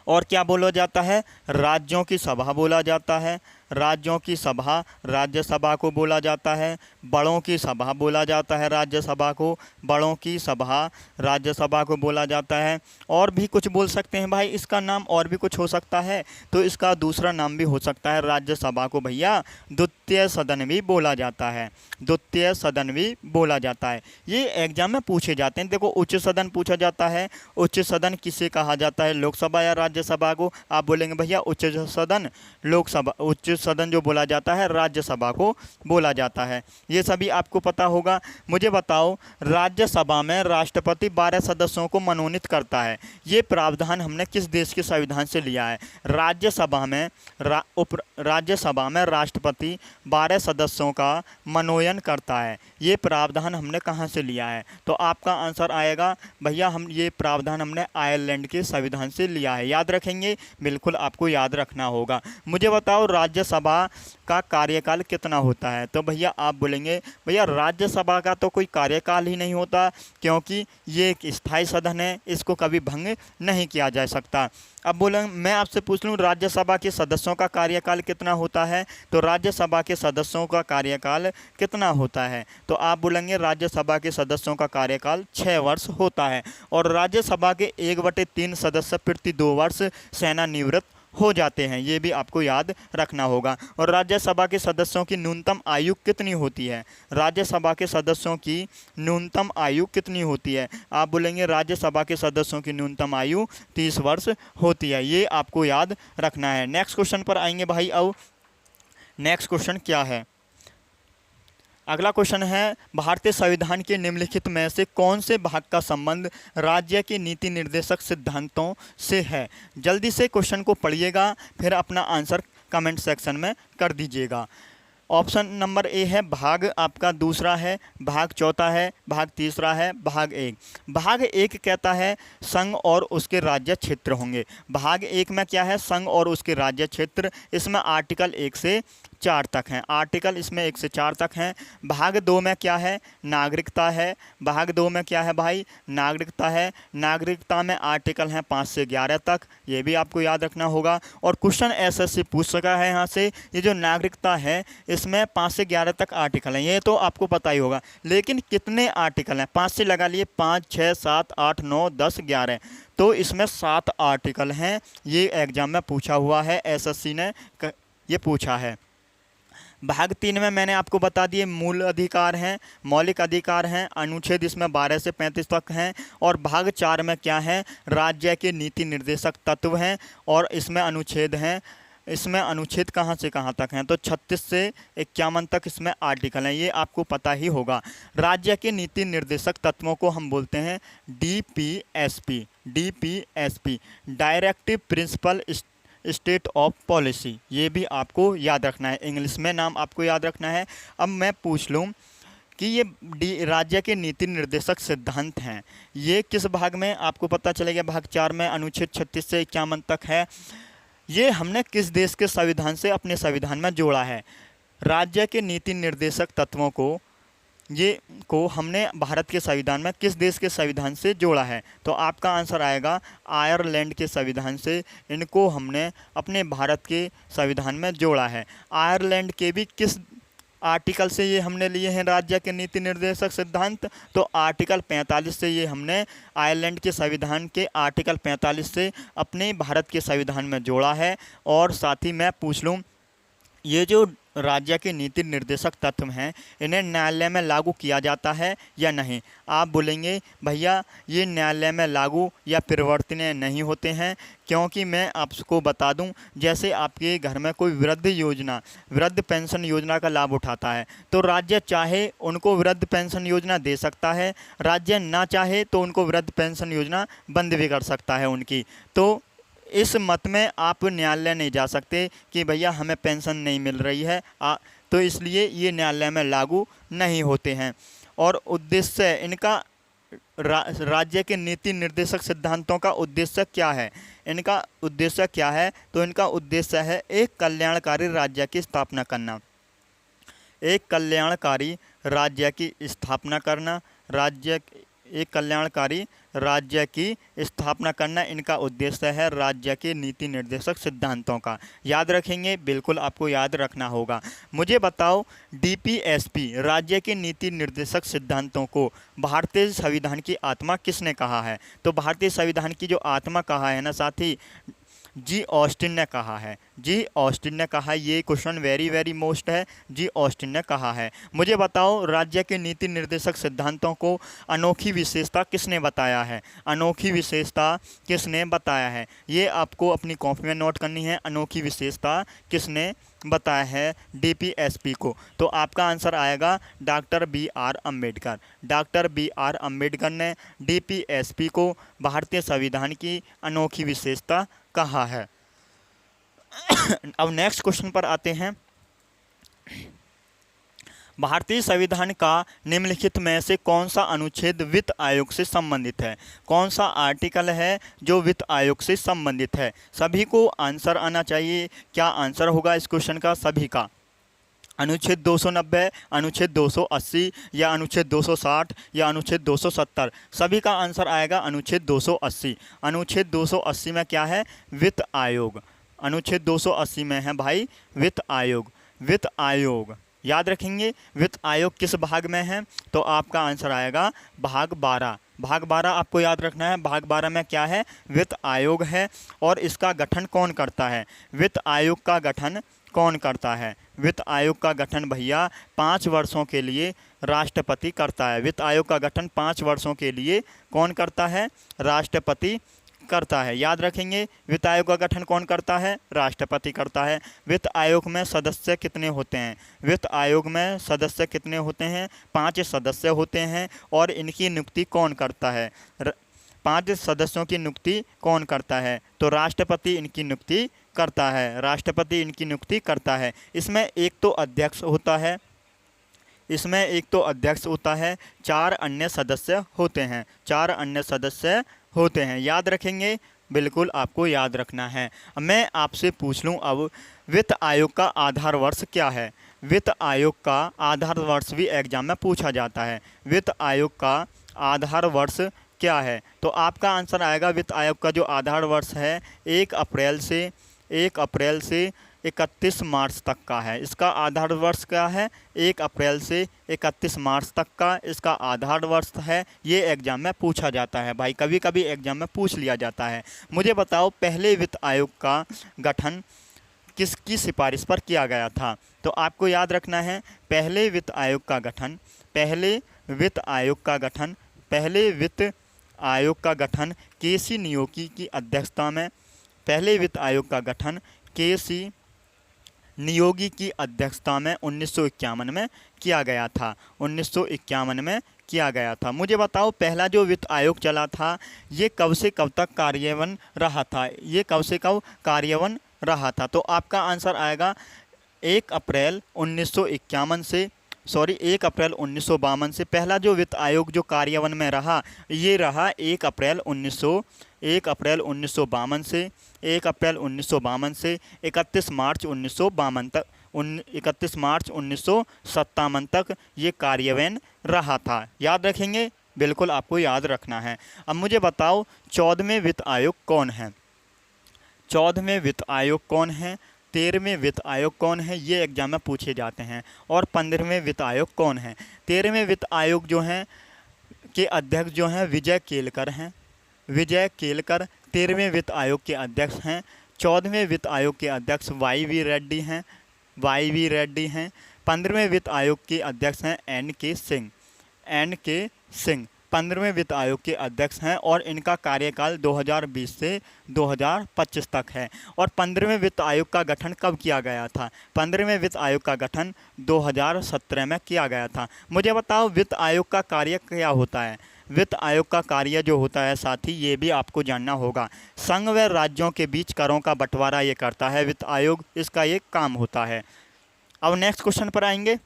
और क्या बोला जाता है, राज्यों की सभा बोला जाता है। राज्यों की सभा राज्यसभा को बोला जाता है। बड़ों की सभा बोला जाता है राज्यसभा को, बड़ों की सभा राज्यसभा को बोला जाता है। और भी कुछ बोल सकते हैं भाई, इसका नाम और भी कुछ हो सकता है, तो इसका दूसरा नाम भी हो सकता है राज्यसभा को भैया द्वितीय सदन भी बोला जाता है, द्वितीय सदन भी बोला जाता है। ये एग्जाम में पूछे जाते हैं। देखो उच्च सदन पूछा जाता है, उच्च सदन किसे कहा जाता है, लोकसभा या राज्यसभा को? आप बोलेंगे भैया उच्च सदन लोकसभा, उच्च सदन जो बोला जाता है राज्यसभा को बोला जाता है। ये सभी आपको पता होगा। मुझे बताओ, राज्यसभा में राष्ट्रपति 12 सदस्यों को मनोनीत करता है। ये प्रावधान हमने किस देश के संविधान से लिया है? राज्यसभा में राज्यसभा में राष्ट्रपति 12 सदस्यों का मनोनयन करता है। ये प्रावधान हमने कहाँ से लिया है? तो आपका आंसर आएगा भैया हम ये प्रावधान हमने आयरलैंड के संविधान से लिया है। याद रखेंगे, बिल्कुल आपको याद रखना होगा। मुझे बताओ राज्यसभा का कार्यकाल कितना होता है? तो भैया आप बोलेंगे भैया राज्यसभा का तो कोई कार्यकाल ही नहीं होता, क्योंकि ये एक स्थायी सदन है, इसको कभी भंग नहीं किया जा सकता। अब बोलें मैं आपसे पूछ लूँ राज्यसभा के सदस्यों का कार्यकाल कितना होता है? तो राज्यसभा के सदस्यों का कार्यकाल कितना होता है? तो आप बोलेंगे राज्यसभा के सदस्यों का कार्यकाल 6 वर्ष होता है। और राज्यसभा के 1/3 सदस्य प्रति 2 वर्ष सेवानिवृत्त हो जाते हैं। ये भी आपको याद रखना होगा। और राज्यसभा के सदस्यों की न्यूनतम आयु कितनी होती है? राज्यसभा के सदस्यों की न्यूनतम आयु कितनी होती है? आप बोलेंगे राज्यसभा के सदस्यों की न्यूनतम आयु 30 वर्ष होती है। ये आपको याद रखना है। नेक्स्ट क्वेश्चन पर आएंगे भाई। अब नेक्स्ट क्वेश्चन क्या है? अगला क्वेश्चन है भारतीय संविधान के निम्नलिखित में से कौन से भाग का संबंध राज्य के नीति निर्देशक सिद्धांतों से है? जल्दी से क्वेश्चन को पढ़िएगा, फिर अपना आंसर कमेंट सेक्शन में कर दीजिएगा। ऑप्शन नंबर ए है भाग आपका, दूसरा है भाग, चौथा है भाग, तीसरा है भाग 1। भाग 1 कहता है संघ और उसके राज्य क्षेत्र होंगे। भाग 1 में क्या है? संघ और उसके राज्य क्षेत्र। इसमें आर्टिकल 1 से 4 तक हैं, आर्टिकल इसमें 1 से 4 तक हैं। भाग 2 में क्या है? नागरिकता है। भाग 2 में क्या है भाई? नागरिकता है। नागरिकता में आर्टिकल हैं 5 से 11 तक, ये भी आपको याद रखना होगा। और क्वेश्चन एसएससी पूछ सका है यहाँ से, ये जो नागरिकता है इसमें 5 से 11 तक आर्टिकल हैं, ये तो आपको पता ही होगा। लेकिन कितने आर्टिकल हैं? 5 से लगा लिए 5, 6, 7, 8, 9, 10, 11, तो इसमें 7 आर्टिकल हैं। ये एग्जाम में पूछा हुआ है, एसएससी ने ये पूछा है। भाग 3 में मैंने आपको बता दिए मूल अधिकार हैं, मौलिक अधिकार हैं, अनुच्छेद इसमें 12 से 35 तक हैं। और भाग 4 में क्या है? राज्य के नीति निर्देशक तत्व हैं, और इसमें अनुच्छेद हैं। इसमें अनुच्छेद कहाँ से कहाँ तक हैं? तो 36 से 51 तक इसमें आर्टिकल हैं, ये आपको पता ही होगा। राज्य के नीति निर्देशक तत्वों को हम बोलते हैं DPSP, DPSP, directive principle state of policy. ये भी आपको याद रखना है, इंग्लिश में नाम आपको याद रखना है। अब मैं पूछ लूँ कि ये राज्य के नीति निर्देशक सिद्धांत हैं, ये किस भाग में? आपको पता चलेगा भाग 4 में, अनुच्छेद 36 से 51 तक है। ये हमने किस देश के संविधान से अपने संविधान में जोड़ा है? राज्य के नीति निर्देशक तत्वों को हमने भारत के संविधान में किस देश के संविधान से जोड़ा है? तो आपका आंसर आएगा आयरलैंड के संविधान से इनको हमने अपने भारत के संविधान में जोड़ा है। आयरलैंड के भी किस आर्टिकल से ये हमने लिए हैं राज्य के नीति निर्देशक सिद्धांत? तो आर्टिकल 45 से ये हमने आयरलैंड के संविधान के आर्टिकल 45 से अपने भारत के संविधान में जोड़ा है। और साथ ही मैं पूछ लूँ, ये जो राज्य के नीति निर्देशक तत्व हैं इन्हें न्यायालय में लागू किया जाता है या नहीं? आप बोलेंगे भैया ये न्यायालय में लागू या परिवर्तनीय नहीं होते हैं, क्योंकि मैं आपको बता दूं, जैसे आपके घर में कोई वृद्ध पेंशन योजना का लाभ उठाता है, तो राज्य चाहे उनको वृद्ध पेंशन योजना दे सकता है, राज्य ना चाहे तो उनको वृद्ध पेंशन योजना बंद भी कर सकता है उनकी। तो इस मत में आप न्यायालय नहीं जा सकते कि भैया हमें पेंशन नहीं मिल रही है, तो इसलिए ये न्यायालय में लागू नहीं होते हैं। और उद्देश्य इनका राज्य के नीति निर्देशक सिद्धांतों का उद्देश्य क्या है? इनका उद्देश्य क्या है? तो इनका उद्देश्य है एक कल्याणकारी राज्य की स्थापना करना, एक कल्याणकारी राज्य की स्थापना करना। राज्य एक कल्याणकारी राज्य की स्थापना करना इनका उद्देश्य है राज्य के नीति निर्देशक सिद्धांतों का। याद रखेंगे, बिल्कुल आपको याद रखना होगा। मुझे बताओ डीपीएसपी राज्य के नीति निर्देशक सिद्धांतों को भारतीय संविधान की आत्मा किसने कहा है? तो भारतीय संविधान की जो आत्मा कहा है ना साथी, जी ऑस्टिन ने कहा है। जी ऑस्टिन ने कहा है। ये क्वेश्चन वेरी वेरी मोस्ट है। जी ऑस्टिन ने कहा है। मुझे बताओ राज्य के नीति निर्देशक सिद्धांतों को अनोखी विशेषता किसने बताया है? अनोखी विशेषता किसने बताया है? ये आपको अपनी कॉपी में नोट करनी है। अनोखी विशेषता किसने बताया है डीपीएसपी को? तो आपका आंसर आएगा doctor B R Ambedkar. Doctor B R Ambedkar ने डीपीएसपी को भारतीय संविधान की अनोखी विशेषता कहा है। अब नेक्स्ट क्वेश्चन पर आते हैं। भारतीय संविधान का निम्नलिखित में से कौन सा अनुच्छेद वित्त आयोग से संबंधित है? कौन सा आर्टिकल है जो वित्त आयोग से संबंधित है? सभी को आंसर आना चाहिए। क्या आंसर होगा इस क्वेश्चन का सभी का? अनुच्छेद 290, अनुच्छेद 280 या अनुच्छेद 260 या अनुच्छेद 270? सभी का आंसर आएगा अनुच्छेद 280। अनुच्छेद 280 में क्या है? वित्त आयोग। अनुच्छेद 280 में है भाई वित्त आयोग। वित्त आयोग याद रखेंगे। वित्त आयोग किस भाग में है? तो आपका आंसर आएगा भाग 12। भाग 12 आपको याद रखना है। भाग 12 में क्या है? वित्त आयोग है। और इसका गठन कौन करता है? वित्त आयोग का गठन कौन करता है? वित्त आयोग का गठन भैया 5 वर्षों के लिए राष्ट्रपति करता है। वित्त आयोग का गठन 5 वर्षों के लिए कौन करता है? राष्ट्रपति करता है। याद रखेंगे, वित्त आयोग का गठन कौन करता है? राष्ट्रपति करता है। वित्त आयोग में सदस्य कितने होते हैं? वित्त आयोग में सदस्य कितने होते हैं? 5 सदस्य होते हैं। और इनकी नियुक्ति कौन करता है? 5 सदस्यों की नियुक्ति कौन करता है? तो राष्ट्रपति इनकी नियुक्ति करता है। राष्ट्रपति इनकी नियुक्ति करता है। इसमें एक तो अध्यक्ष होता है। इसमें एक तो अध्यक्ष होता है, 4 अन्य सदस्य होते हैं। 4 अन्य सदस्य होते हैं। याद रखेंगे, बिल्कुल आपको याद रखना है। मैं आपसे पूछ लूं अब, वित्त आयोग का आधार वर्ष क्या है? वित्त आयोग का आधार वर्ष भी एग्जाम में पूछा जाता है। वित्त आयोग का आधार वर्ष क्या है? तो आपका आंसर आएगा वित्त आयोग का जो आधार वर्ष है 1 अप्रैल से 31 मार्च तक का है। इसका आधार वर्ष क्या है? 1 अप्रैल से 31 मार्च तक का इसका आधार वर्ष है। ये एग्जाम में पूछा जाता है भाई, कभी कभी एग्जाम में पूछ लिया जाता है। मुझे बताओ पहले वित्त आयोग का गठन किसकी सिफारिश पर किया गया था? तो आपको याद रखना है पहले वित्त आयोग का गठन केसी नियोगी की अध्यक्षता में पहले वित्त आयोग का गठन केसी नियोगी की अध्यक्षता में 1951 में किया गया था। 1951 में किया गया था। मुझे बताओ पहला जो वित्त आयोग चला था ये कब से कब तक कार्यवन रहा था? ये कब से कब कार्यवन रहा था? तो आपका आंसर आएगा 1 अप्रैल 1952 से पहला जो वित्त आयोग जो कार्यवन में रहा ये रहा 1 अप्रैल 1952 से 31 मार्च 1952 तक 31 मार्च 1957 तक ये कार्यान्वयन रहा था। याद रखेंगे, बिल्कुल आपको याद रखना है। अब मुझे बताओ 14वें वित्त आयोग कौन है? 14वें वित्त आयोग कौन है? 13वें वित्त आयोग कौन है? ये एग्जाम में पूछे जाते हैं। और 15वें वित्त आयोग कौन है? 13वें वित्त आयोग जो हैं के अध्यक्ष जो हैं विजय केलकर हैं। विजय केलकर 13वें वित्त आयोग के अध्यक्ष हैं। 14वें वित्त आयोग के अध्यक्ष वाई वी रेड्डी हैं। 15वें वित्त आयोग के अध्यक्ष हैं एन के सिंह 15वें वित्त आयोग के अध्यक्ष हैं और इनका कार्यकाल 2020 से 2025 तक है। और 15वें वित्त आयोग का गठन कब किया गया था? 15वें वित्त आयोग का गठन 2017 में किया गया था। मुझे बताओ वित्त आयोग का कार्य क्या होता है? वित्त आयोग का कार्य जो होता है साथी ये भी आपको जानना होगा। संघ व राज्यों के बीच करों का बंटवारा ये करता है वित्त आयोग, इसका ये काम होता है। अब नेक्स्ट क्वेश्चन पर आएंगे।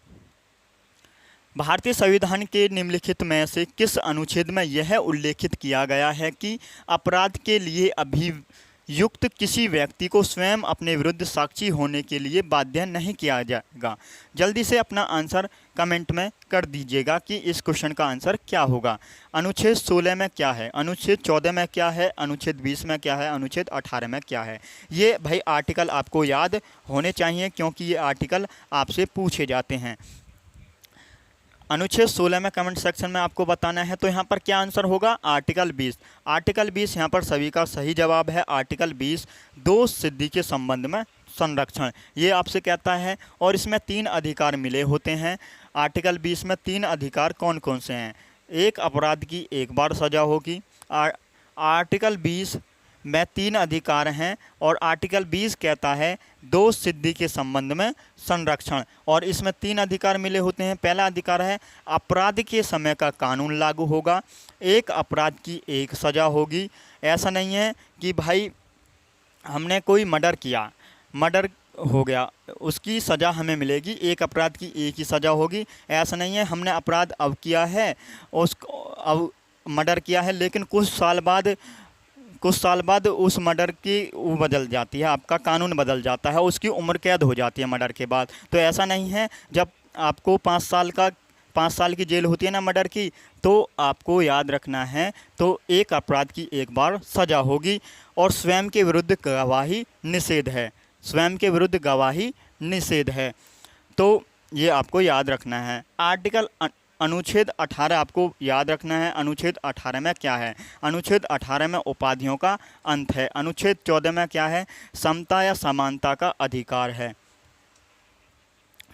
भारतीय संविधान के निम्नलिखित में से किस अनुच्छेद में यह उल्लेखित किया गया है कि अपराध के लिए अभियुक्त किसी व्यक्ति को स्वयं अपने विरुद्ध साक्षी होने के लिए बाध्य नहीं किया जाएगा? जल्दी से अपना आंसर कमेंट में कर दीजिएगा कि इस क्वेश्चन का आंसर क्या होगा। अनुच्छेद 16 में क्या है, अनुच्छेद 14 में क्या है, अनुच्छेद 20 में क्या है, अनुच्छेद 18 में क्या है। ये भाई आर्टिकल आपको याद होने चाहिए क्योंकि ये आर्टिकल आपसे पूछे जाते हैं। अनुच्छेद 16 में कमेंट सेक्शन में आपको बताना है। तो यहाँ पर क्या आंसर होगा, आर्टिकल 20। आर्टिकल 20 यहाँ पर सभी का सही जवाब है। आर्टिकल 20 दो सिद्धि के संबंध में संरक्षण, ये आपसे कहता है। और इसमें 3 अधिकार मिले होते हैं। आर्टिकल 20 में 3 अधिकार कौन कौन से हैं। एक, अपराध की एक बार सजा होगी। आर्टिकल 20 में 3 अधिकार हैं और आर्टिकल 20 कहता है दो सिद्धि के संबंध में संरक्षण। और इसमें 3 अधिकार मिले होते हैं। पहला अधिकार है अपराध के समय का कानून लागू होगा। एक, अपराध की एक सज़ा होगी। ऐसा नहीं है कि भाई हमने कोई मर्डर किया, मर्डर हो गया, उसकी सज़ा हमें मिलेगी, एक अपराध की एक ही सज़ा होगी। ऐसा नहीं है हमने अपराध अब किया है, उसको अब मर्डर किया है, लेकिन कुछ साल बाद उस मर्डर की वो बदल जाती है, आपका कानून बदल जाता है, उसकी उम्र कैद हो जाती है मर्डर के बाद। तो ऐसा नहीं है। जब आपको 5 साल की जेल होती है ना मर्डर की, तो आपको याद रखना है, तो एक अपराध की एक बार सज़ा होगी। और स्वयं के विरुद्ध गवाही निषेध है, स्वयं के विरुद्ध गवाही निषेध है। तो ये आपको याद रखना है। अनुच्छेद 18 आपको याद रखना है। अनुच्छेद 18 में क्या है, अनुच्छेद 18 में उपाधियों का अंत है। अनुच्छेद 14 में क्या है, समता या समानता का अधिकार है।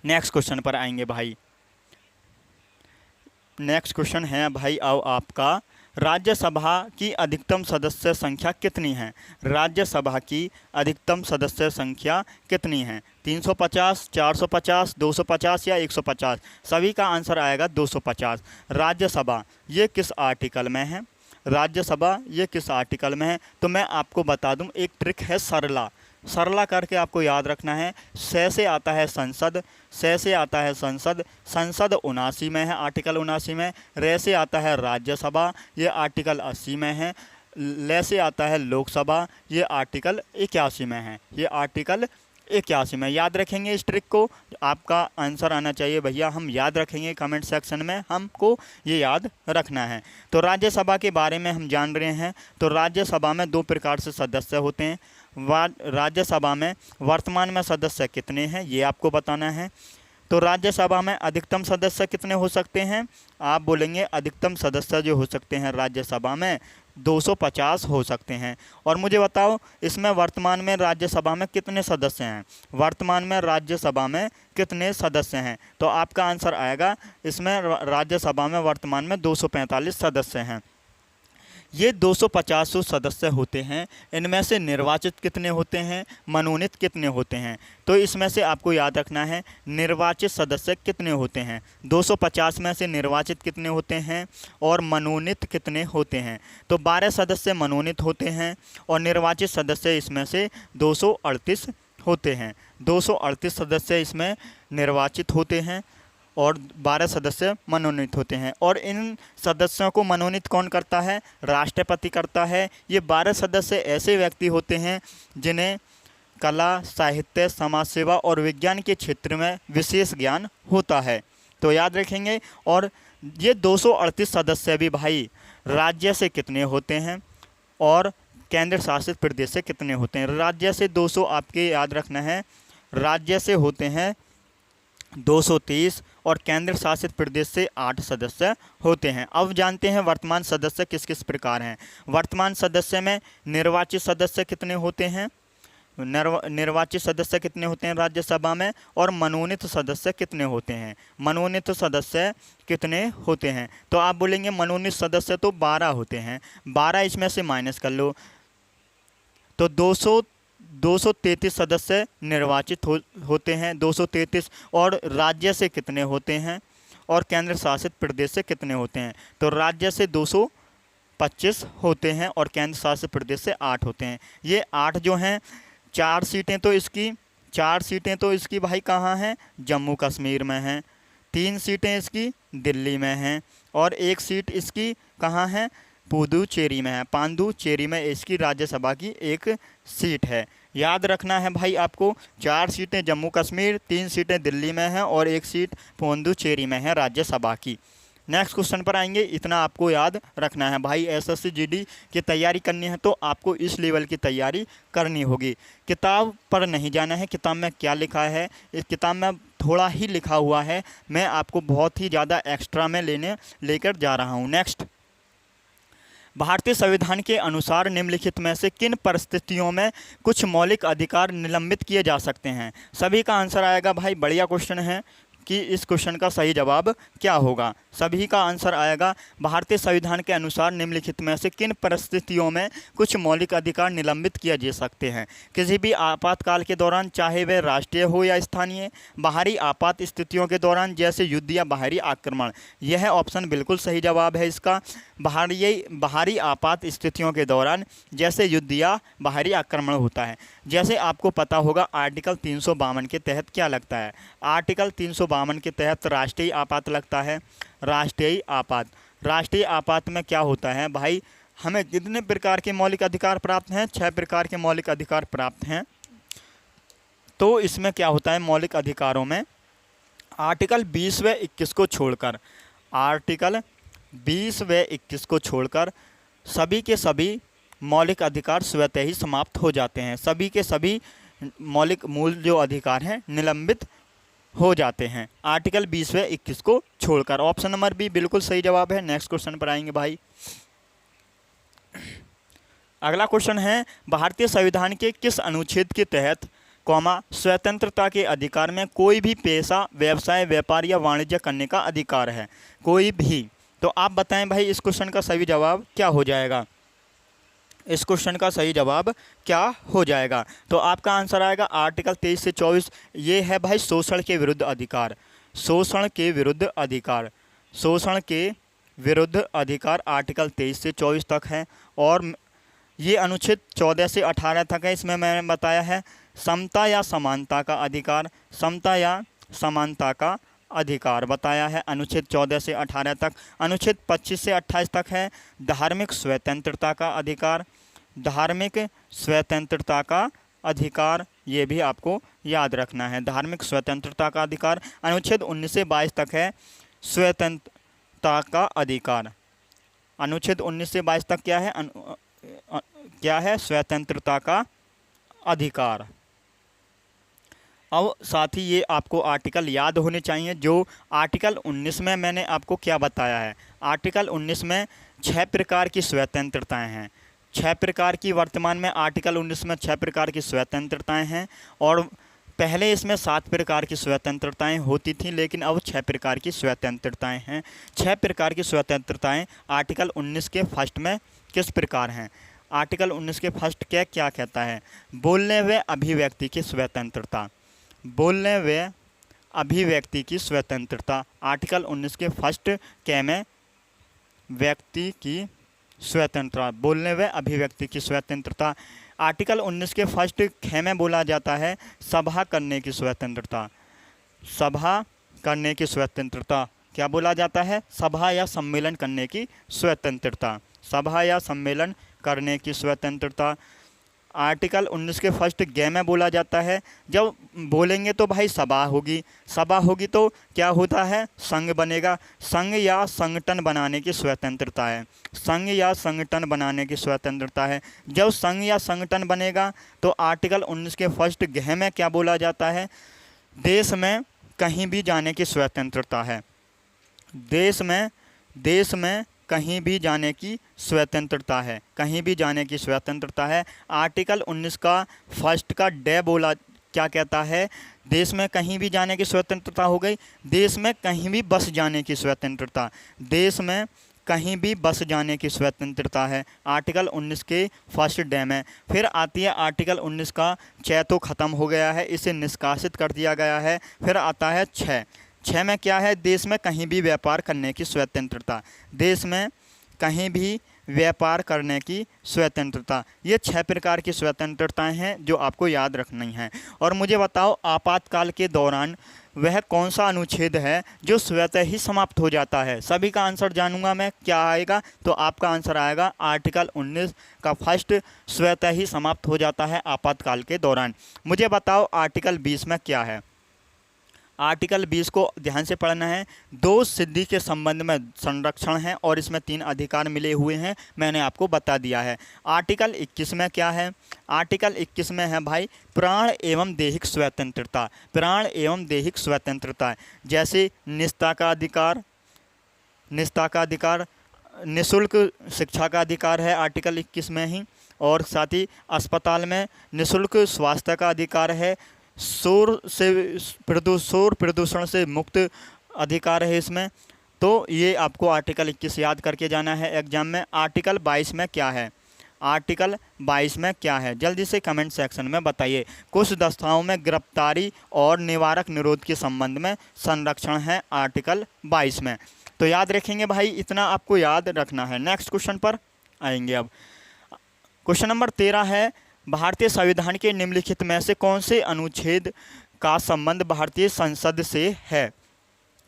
नेक्स्ट क्वेश्चन पर आएंगे भाई। नेक्स्ट क्वेश्चन है भाई अब आपका, राज्यसभा की अधिकतम सदस्य संख्या कितनी है। राज्यसभा की अधिकतम सदस्य संख्या कितनी है, 350, 450, 250 या 150। सभी का आंसर आएगा 250। राज्यसभा ये किस आर्टिकल में है, राज्यसभा ये किस आर्टिकल में है। तो मैं आपको बता दूं, एक ट्रिक है सरला, सरला करके आपको याद रखना है। से आता है संसद, से आता है संसद, संसद 79 में है, आर्टिकल 79 में। रे से आता है राज्यसभा, ये आर्टिकल 80 में है। ले से आता है लोकसभा, ये आर्टिकल 81 में है, ये आर्टिकल 81 में। याद रखेंगे इस ट्रिक को, आपका आंसर आना चाहिए भैया, हम याद रखेंगे। कमेंट सेक्शन में हमको ये याद रखना है। तो राज्यसभा के बारे में हम जान रहे हैं। तो राज्यसभा में 2 प्रकार से सदस्य होते हैं। राज्यसभा में वर्तमान में सदस्य कितने हैं, ये आपको बताना है। तो राज्यसभा में अधिकतम सदस्य कितने हो सकते हैं, आप बोलेंगे अधिकतम सदस्य जो हो सकते हैं राज्यसभा में 250 हो सकते हैं। और मुझे बताओ इसमें वर्तमान में राज्यसभा में कितने सदस्य हैं, वर्तमान में राज्यसभा में कितने सदस्य हैं। तो आपका आंसर आएगा, इसमें राज्यसभा में वर्तमान में 245 सदस्य हैं। ये 250 सदस्य होते हैं। इनमें से निर्वाचित कितने होते हैं, मनोनीत कितने होते हैं। तो इसमें से आपको याद रखना है निर्वाचित सदस्य कितने होते हैं। 250 में से निर्वाचित कितने होते हैं और मनोनीत कितने होते हैं। तो 12 सदस्य मनोनीत होते हैं और निर्वाचित सदस्य इसमें से 238 होते हैं। 238 सदस्य इसमें निर्वाचित होते हैं और 12 सदस्य मनोनीत होते हैं। और इन सदस्यों को मनोनीत कौन करता है, राष्ट्रपति करता है। ये 12 सदस्य ऐसे व्यक्ति होते हैं जिन्हें कला, साहित्य, समाज सेवा और विज्ञान के क्षेत्र में विशेष ज्ञान होता है। तो याद रखेंगे। और ये 238 सदस्य भी भाई राज्य से कितने होते हैं और केंद्र शासित प्रदेश से कितने होते हैं। राज्य से 200 आपके याद रखना है, राज्य से होते हैं 230 और केंद्र शासित प्रदेश से 8 सदस्य होते हैं। अब जानते हैं वर्तमान सदस्य किस किस प्रकार हैं। वर्तमान सदस्य में निर्वाचित सदस्य कितने होते हैं, निर्वाचित सदस्य कितने होते हैं राज्यसभा में, और मनोनीत सदस्य कितने होते हैं, मनोनीत सदस्य कितने होते हैं। तो आप बोलेंगे मनोनीत सदस्य तो 12 होते हैं, 12 इसमें से माइनस कर लो तो 233 सदस्य निर्वाचित होते हैं, 233। और राज्य से कितने होते हैं और केंद्र शासित प्रदेश से कितने होते हैं। तो राज्य से 225 होते हैं और केंद्र शासित प्रदेश से 8 होते हैं। ये 8 जो हैं, 4 सीटें तो इसकी भाई कहाँ हैं, जम्मू कश्मीर में हैं। 3 सीटें इसकी दिल्ली में हैं और 1 सीट इसकी कहाँ है, पुदुचेरी में है, पांडुचेरी में इसकी राज्यसभा की 1 सीट है। याद रखना है भाई आपको, 4 सीटें जम्मू कश्मीर, 3 सीटें दिल्ली में हैं और 1 सीट पुडुचेरी में है राज्यसभा की। नेक्स्ट क्वेश्चन पर आएंगे। इतना आपको याद रखना है भाई, एसएससी जीडी की तैयारी करनी है तो आपको इस लेवल की तैयारी करनी होगी। किताब पर नहीं जाना है, किताब में क्या लिखा है, इस किताब में थोड़ा ही लिखा हुआ है, मैं आपको बहुत ही ज़्यादा एक्स्ट्रा में लेकर जा रहा हूँ। नेक्स्ट, भारतीय संविधान के अनुसार निम्नलिखित में से किन परिस्थितियों में कुछ मौलिक अधिकार निलंबित किए जा सकते हैं? सभी का आंसर आएगा भाई, बढ़िया क्वेश्चन है कि इस क्वेश्चन का सही जवाब क्या होगा। सभी का आंसर आएगा, भारतीय संविधान के अनुसार निम्नलिखित में से किन परिस्थितियों में कुछ मौलिक अधिकार निलंबित किए जा सकते हैं? किसी भी आपातकाल के दौरान, चाहे वह राष्ट्रीय हो या स्थानीय, बाहरी आपात स्थितियों के दौरान जैसे युद्ध या बाहरी आक्रमण। यह ऑप्शन बिल्कुल सही जवाब है इसका, बाहरी आपात स्थितियों के दौरान जैसे युद्ध या बाहरी आक्रमण होता है। जैसे आपको पता होगा आर्टिकल 352 के तहत क्या लगता है, आर्टिकल 352 के तहत राष्ट्रीय आपात लगता है। राष्ट्रीय आपात में क्या होता है भाई, हमें कितने प्रकार के मौलिक अधिकार प्राप्त हैं? 6 प्रकार के मौलिक अधिकार प्राप्त हैं। तो इसमें क्या होता है, मौलिक अधिकारों में आर्टिकल 20 व 21 को छोड़कर, आर्टिकल 20 व 21 को छोड़कर सभी के सभी मौलिक अधिकार स्वतः ही समाप्त हो जाते हैं। सभी के सभी मौलिक मूल जो अधिकार हैं निलंबित हो जाते हैं, आर्टिकल 20 व 21 को छोड़कर। ऑप्शन नंबर बी बिल्कुल सही जवाब है। नेक्स्ट क्वेश्चन पर आएंगे भाई। अगला क्वेश्चन है, भारतीय संविधान के किस अनुच्छेद के तहत स्वतंत्रता के अधिकार में कोई भी पेशा, व्यवसाय, व्यापार या वाणिज्य करने का अधिकार है? कोई भी। तो आप बताएं भाई इस क्वेश्चन का सही जवाब क्या हो जाएगा? इस क्वेश्चन का सही जवाब क्या हो जाएगा? तो आपका आंसर आएगा आर्टिकल 23 से 24। ये है भाई शोषण के विरुद्ध अधिकार, शोषण के विरुद्ध अधिकार, शोषण के विरुद्ध अधिकार आर्टिकल 23 से 24 तक है। और ये अनुच्छेद 14 से 18 तक है। इसमें मैंने बताया है समता या समानता का अधिकार, समता या समानता का अधिकार बताया है अनुच्छेद 14 से 18 तक। अनुच्छेद 25 से 28 तक है धार्मिक स्वतंत्रता का अधिकार, धार्मिक स्वतंत्रता का अधिकार, ये भी आपको याद रखना है, धार्मिक स्वतंत्रता का अधिकार। अनुच्छेद 19 से 22 तक है स्वतंत्रता का अधिकार। अनुच्छेद 19 से 22 तक क्या है? क्या है? स्वतंत्रता का अधिकार। अब साथ ही ये आपको आर्टिकल याद होने चाहिए। जो आर्टिकल 19 में मैंने आपको क्या बताया है, आर्टिकल 19 में 6 प्रकार की स्वतंत्रताएं हैं। 6 प्रकार की, वर्तमान में आर्टिकल 19 में 6 प्रकार की स्वतंत्रताएं हैं। और पहले इसमें 7 प्रकार की स्वतंत्रताएं होती थी, लेकिन अब 6 प्रकार की स्वतंत्रताएं हैं। 6 प्रकार की स्वतंत्रताएं आर्टिकल 19 के फर्स्ट में किस प्रकार हैं? आर्टिकल 19 के फर्स्ट क्या कहता है? बोलने व अभिव्यक्ति की स्वतंत्रता, बोलने व अभिव्यक्ति की स्वतंत्रता। आर्टिकल 19 के फर्स्ट कै में व्यक्ति की स्वतंत्रता, बोलने व अभिव्यक्ति की स्वतंत्रता। आर्टिकल 19 के फर्स्ट ख में बोला जाता है सभा करने की स्वतंत्रता, सभा करने की स्वतंत्रता। क्या बोला जाता है? सभा या सम्मेलन करने की स्वतंत्रता, सभा या सम्मेलन करने की स्वतंत्रता। आर्टिकल 19 के फर्स्ट ग में बोला जाता है जब बोलेंगे तो भाई सभा होगी, सभा होगी तो क्या होता है? संघ बनेगा, संघ या संगठन बनाने की स्वतंत्रता है, संघ या संगठन बनाने की स्वतंत्रता है। जब संघ या संगठन बनेगा तो आर्टिकल 19 के फर्स्ट घ में क्या बोला जाता है? देश में कहीं भी जाने की स्वतंत्रता है, देश में कहीं भी जाने की स्वतंत्रता है, कहीं भी जाने की स्वतंत्रता है। आर्टिकल 19 का फर्स्ट का डे बोला क्या कहता है? देश में कहीं भी जाने की स्वतंत्रता हो गई। देश में कहीं भी बस जाने की स्वतंत्रता, देश में कहीं भी बस जाने की स्वतंत्रता है आर्टिकल 19 के फर्स्ट डे में। फिर आती है आर्टिकल 19 का च तो ख़त्म हो गया है, इसे निष्कासित कर दिया गया है। फिर आता है 6 में क्या है? देश में कहीं भी व्यापार करने की स्वतंत्रता, देश में कहीं भी व्यापार करने की स्वतंत्रता। ये 6 प्रकार की स्वतंत्रताएं हैं जो आपको याद रखनी हैं। और मुझे बताओ आपातकाल के दौरान वह कौन सा अनुच्छेद है जो स्वतः ही समाप्त हो जाता है? सभी का आंसर जानूंगा मैं, क्या आएगा? तो आपका आंसर आएगा आर्टिकल 19 का फर्स्ट, स्वतः ही समाप्त हो जाता है आपातकाल के दौरान। मुझे बताओ आर्टिकल 20 में क्या है? आर्टिकल 20 को ध्यान से पढ़ना है। दोष सिद्धि के संबंध में संरक्षण है और इसमें 3 अधिकार मिले हुए हैं, मैंने आपको बता दिया है। आर्टिकल 21 में क्या है? आर्टिकल 21 में है भाई प्राण एवं दैहिक स्वतंत्रता। प्राण एवं दैहिक स्वतंत्रता जैसे निजता का अधिकार, निःशुल्क शिक्षा का अधिकार है आर्टिकल 21 में ही, और साथ ही अस्पताल में निःशुल्क स्वास्थ्य का अधिकार है। शोर प्रदूषण से मुक्त अधिकार है इसमें। तो ये आपको आर्टिकल 21 याद करके जाना है एग्जाम में। आर्टिकल 22 में क्या है? आर्टिकल 22 में क्या है? जल्दी से कमेंट सेक्शन में बताइए। कुछ दस्ताओं में गिरफ्तारी और निवारक निरोध के संबंध में संरक्षण है आर्टिकल 22 में। तो याद रखेंगे भाई, इतना आपको याद रखना है। नेक्स्ट क्वेश्चन पर आएंगे अब। क्वेश्चन नंबर 13 है, भारतीय संविधान के निम्नलिखित में से कौन से अनुच्छेद का संबंध भारतीय संसद से है?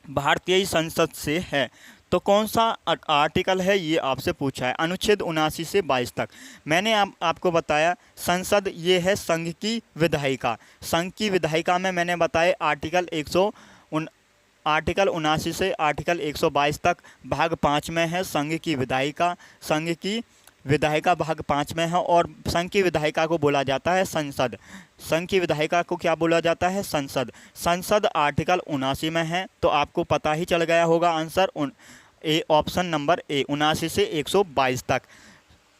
भारतीय संसद से है तो कौन सा आर्टिकल है, ये आपसे पूछा है। अनुच्छेद 79 से 22 तक मैंने आपको बताया संसद ये है संघ की विधायिका। संघ की विधायिका में मैंने बताया आर्टिकल 79 से आर्टिकल 122 तक भाग 5 में है संघ की विधायिका। संघ की विधायिका भाग 5 में है और संघ की विधायिका को बोला जाता है संसद। संघ की विधायिका को क्या बोला जाता है? संसद। संसद आर्टिकल 79 में है, तो आपको पता ही चल गया होगा answer A, option number A, 79 से 122 तक।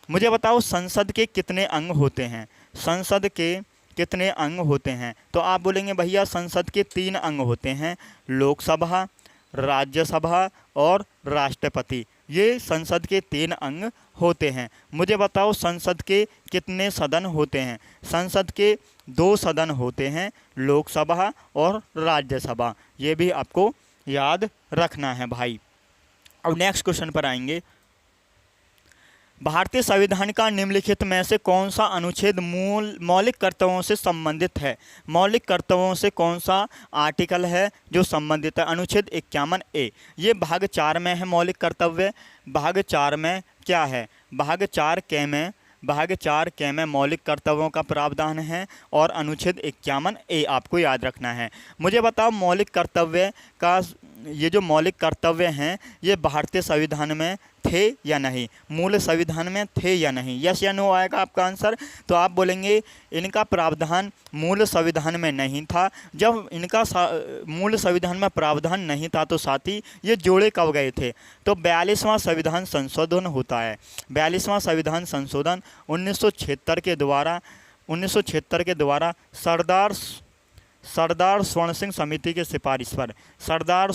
मुझे बताओ संसद के कितने अंग होते हैं? संसद के कितने अंग होते हैं? तो आप बोलेंगे भैया संसद के 3 अंग होते हैं, लोकसभा, राज्यसभा और राष्ट्रपति। ये संसद के 3 अंग होते हैं। मुझे बताओ संसद के कितने सदन होते हैं? संसद के 2 सदन होते हैं, लोकसभा और राज्यसभा। ये भी आपको याद रखना है भाई। अब नेक्स्ट क्वेश्चन पर आएंगे। भारतीय संविधान का निम्नलिखित में से कौन सा अनुच्छेद मौलिक कर्तव्यों से संबंधित है? मौलिक कर्तव्यों से कौन सा आर्टिकल है जो संबंधित है? अनुच्छेद 51 ए। ये भाग 4 में है मौलिक कर्तव्य। भाग 4 में क्या है? भाग 4 के में मौलिक कर्तव्यों का प्रावधान है और अनुच्छेद 51 ए आपको याद रखना है। मुझे बताओ मौलिक कर्तव्य का, ये जो मौलिक कर्तव्य हैं ये भारतीय संविधान में थे या नहीं? मूल संविधान में थे या नहीं? यस या नो आएगा आपका आंसर। तो आप बोलेंगे इनका प्रावधान मूल संविधान में नहीं था। जब इनका मूल संविधान में प्रावधान नहीं था तो साथ ही ये जोड़े कब गए थे? तो 42वां संविधान संशोधन होता है। 42वां संविधान संशोधन 1976 के द्वारा सरदार स्वर्ण सिंह समिति की सिफारिश पर, सरदार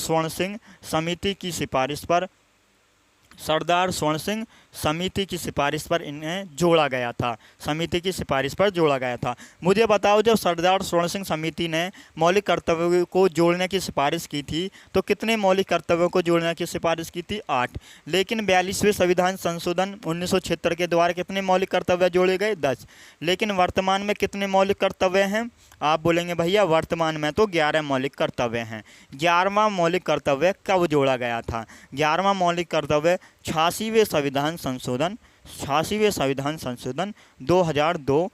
स्वर्ण सिंह समिति की सिफारिश पर इन्हें जोड़ा गया था। समिति की सिफारिश पर जोड़ा गया था। मुझे बताओ जब सरदार स्वर्ण सिंह समिति ने मौलिक कर्तव्यों को जोड़ने की सिफारिश की थी तो कितने मौलिक कर्तव्यों को जोड़ने की सिफारिश की थी? 8। लेकिन 42वें संविधान संशोधन 1976 के द्वारा कितने मौलिक कर्तव्य जोड़े गए? 10। लेकिन वर्तमान में कितने मौलिक कर्तव्य हैं? आप बोलेंगे भैया वर्तमान में तो 11 मौलिक कर्तव्य हैं। 11वां मौलिक कर्तव्य कब जोड़ा गया था? 11वां मौलिक कर्तव्य 86वें संविधान संशोधन 2002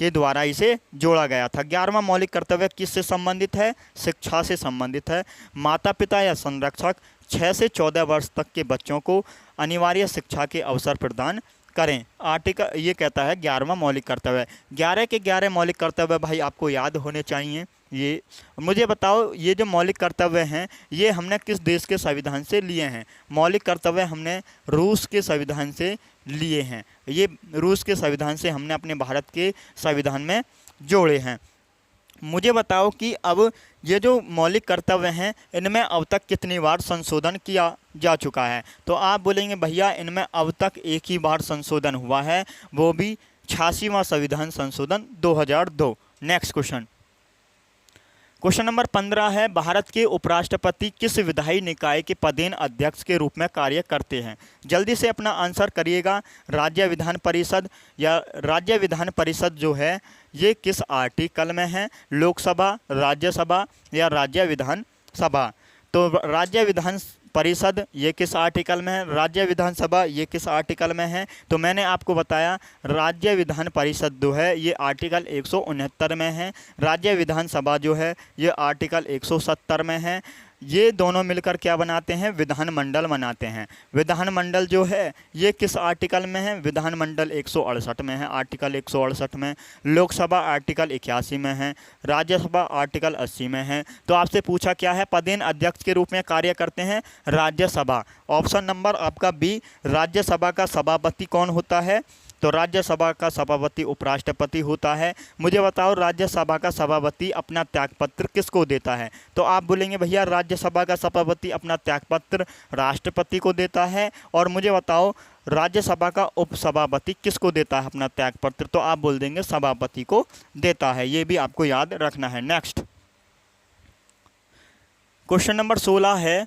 के द्वारा इसे जोड़ा गया था। 11वां मौलिक कर्तव्य किससे संबंधित है? शिक्षा से संबंधित है। माता पिता या संरक्षक 6 से 14 वर्ष तक के बच्चों को अनिवार्य शिक्षा के अवसर प्रदान करें। आर्टिकल ये कहता है 11वां मौलिक कर्तव्य। 11 के 11 मौलिक कर्तव्य भाई आपको याद होने चाहिए। ये मुझे बताओ ये जो मौलिक कर्तव्य हैं ये हमने किस देश के संविधान से लिए हैं? मौलिक कर्तव्य हमने रूस के संविधान से लिए हैं। ये रूस के संविधान से हमने अपने भारत के संविधान में जोड़े हैं। मुझे बताओ कि अब ये जो मौलिक कर्तव्य हैं इनमें अब तक कितनी बार संशोधन किया जा चुका है? तो आप बोलेंगे भैया इनमें अब तक एक ही बार संशोधन हुआ है, वो भी 86वां संविधान संशोधन 2002। नेक्स्ट क्वेश्चन क्वेश्चन नंबर 15 है, भारत के उपराष्ट्रपति किस विधायी निकाय के पदेन अध्यक्ष के रूप में कार्य करते हैं? जल्दी से अपना आंसर करिएगा। राज्य विधान परिषद, या राज्य विधान परिषद जो है ये किस आर्टिकल में है? लोकसभा, राज्यसभा या राज्य विधान सभा? तो राज्य विधान परिषद ये किस आर्टिकल में है, राज्य विधानसभा ये किस आर्टिकल में है? तो मैंने आपको बताया राज्य विधान परिषद जो है ये आर्टिकल 169 में है, राज्य विधानसभा जो है ये आर्टिकल 170 में है। ये दोनों मिलकर क्या बनाते हैं? विधानमंडल बनाते हैं। विधानमंडल जो है ये किस आर्टिकल में है? विधानमंडल 168 में है, आर्टिकल 168 में। लोकसभा आर्टिकल 81 में है, राज्यसभा आर्टिकल 80 में है। तो आपसे पूछा क्या है? पदेन अध्यक्ष के रूप में कार्य करते हैं राज्यसभा। ऑप्शन नंबर आपका बी, राज्यसभा का सभापति कौन होता है? तो राज्यसभा का सभापति उपराष्ट्रपति होता है। मुझे बताओ राज्यसभा का सभापति अपना त्यागपत्र किसको देता है? तो आप बोलेंगे भैया राज्यसभा का सभापति अपना त्यागपत्र राष्ट्रपति को देता है। और मुझे बताओ राज्यसभा का उपसभापति किसको देता है अपना त्यागपत्र? तो आप बोल देंगे सभापति को देता है। ये भी आपको याद रखना है। नेक्स्ट क्वेश्चन नंबर 16 है,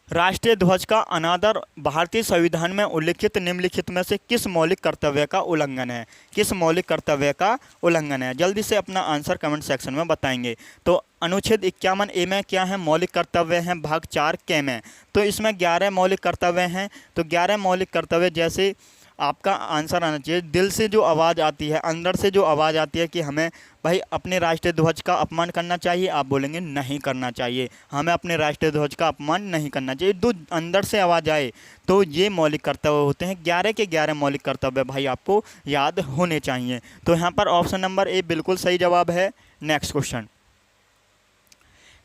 राष्ट्रीय ध्वज का अनादर भारतीय संविधान में उल्लिखित निम्नलिखित में से किस मौलिक कर्तव्य का उल्लंघन है? किस मौलिक कर्तव्य का उल्लंघन है? जल्दी से अपना आंसर कमेंट सेक्शन में बताएंगे। तो अनुच्छेद 51A में क्या है? मौलिक कर्तव्य हैं। भाग 4 के में तो इसमें 11 मौलिक कर्तव्य हैं। तो 11 मौलिक कर्तव्य जैसे आपका आंसर आना चाहिए, दिल से जो आवाज़ आती है, अंदर से जो आवाज़ आती है कि हमें भाई अपने राष्ट्रीय ध्वज का अपमान करना चाहिए, आप बोलेंगे नहीं करना चाहिए, हमें अपने राष्ट्रीय ध्वज का अपमान नहीं करना चाहिए। जो अंदर से आवाज़ आए तो ये मौलिक कर्तव्य होते हैं। 11 के 11 मौलिक कर्तव्य भाई आपको याद होने चाहिए। तो यहाँ पर ऑप्शन नंबर ए बिल्कुल सही जवाब है। नेक्स्ट क्वेश्चन,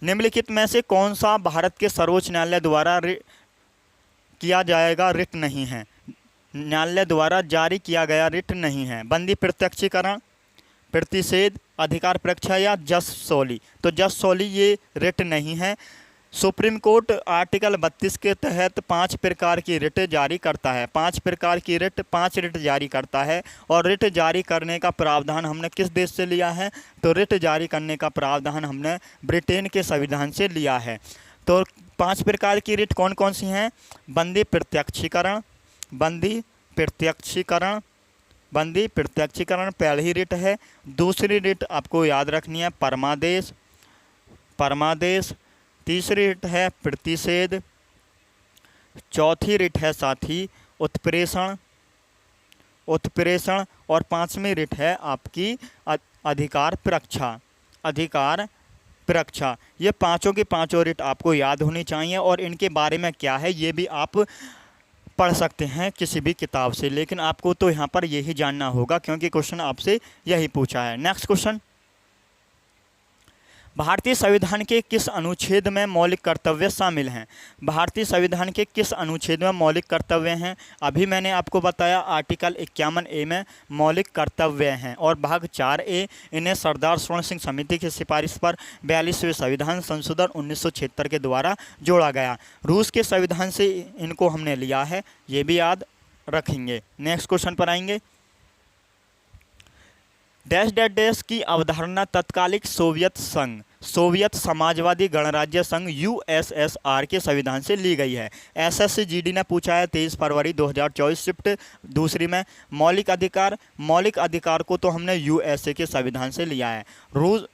निम्नलिखित में से कौन सा भारत के सर्वोच्च न्यायालय द्वारा किया जाएगा रिट नहीं है? न्यायालय द्वारा जारी किया गया रिट नहीं है। बंदी प्रत्यक्षीकरण, प्रतिषेध, अधिकार परीक्षा या जस सौली? तो जस सौली ये रिट नहीं है। सुप्रीम कोर्ट आर्टिकल 32 के तहत 5 प्रकार की रिट जारी करता है। 5 प्रकार की रिट, 5 रिट जारी करता है। और रिट जारी करने का प्रावधान हमने किस देश से लिया है? तो रिट जारी करने का प्रावधान हमने ब्रिटेन के संविधान से लिया है। तो 5 प्रकार की रिट कौन कौन सी हैं? बंदी प्रत्यक्षीकरण, बंदी प्रत्यक्षीकरण, बंदी प्रत्यक्षीकरण पहली रिट है। दूसरी रिट आपको याद रखनी है परमादेश, परमादेश। तीसरी रिट है प्रतिषेध। चौथी रिट है साथी उत्प्रेषण, उत्प्रेषण। और 5वीं रिट है आपकी अधिकार परीक्षा, अधिकार परीक्षा। ये पांचों की पांचों रिट आपको याद होनी चाहिए। और इनके बारे में क्या है ये भी आप पढ़ सकते हैं किसी भी किताब से, लेकिन आपको तो यहाँ पर यही जानना होगा क्योंकि क्वेश्चन आपसे यही पूछा है। नेक्स्ट क्वेश्चन, भारतीय संविधान के किस अनुच्छेद में मौलिक कर्तव्य शामिल हैं? भारतीय संविधान के किस अनुच्छेद में मौलिक कर्तव्य हैं? अभी मैंने आपको बताया आर्टिकल 51A में मौलिक कर्तव्य हैं। और भाग 4A इन्हें सरदार स्वर्ण सिंह समिति की सिफारिश पर 42वें संविधान संशोधन 1976 के द्वारा जोड़ा गया। रूस के संविधान से इनको हमने लिया है, ये भी याद रखेंगे। नेक्स्ट क्वेश्चन पर आएंगे, डैश डैश डैश की अवधारणा तत्कालिक सोवियत संघ, सोवियत समाजवादी गणराज्य संघ USSR के संविधान से ली गई है। SSGD ने पूछा है 23 फरवरी 2024 शिफ्ट दूसरी में। मौलिक अधिकार, मौलिक अधिकार को तो हमने USA के संविधान से लिया है। रूस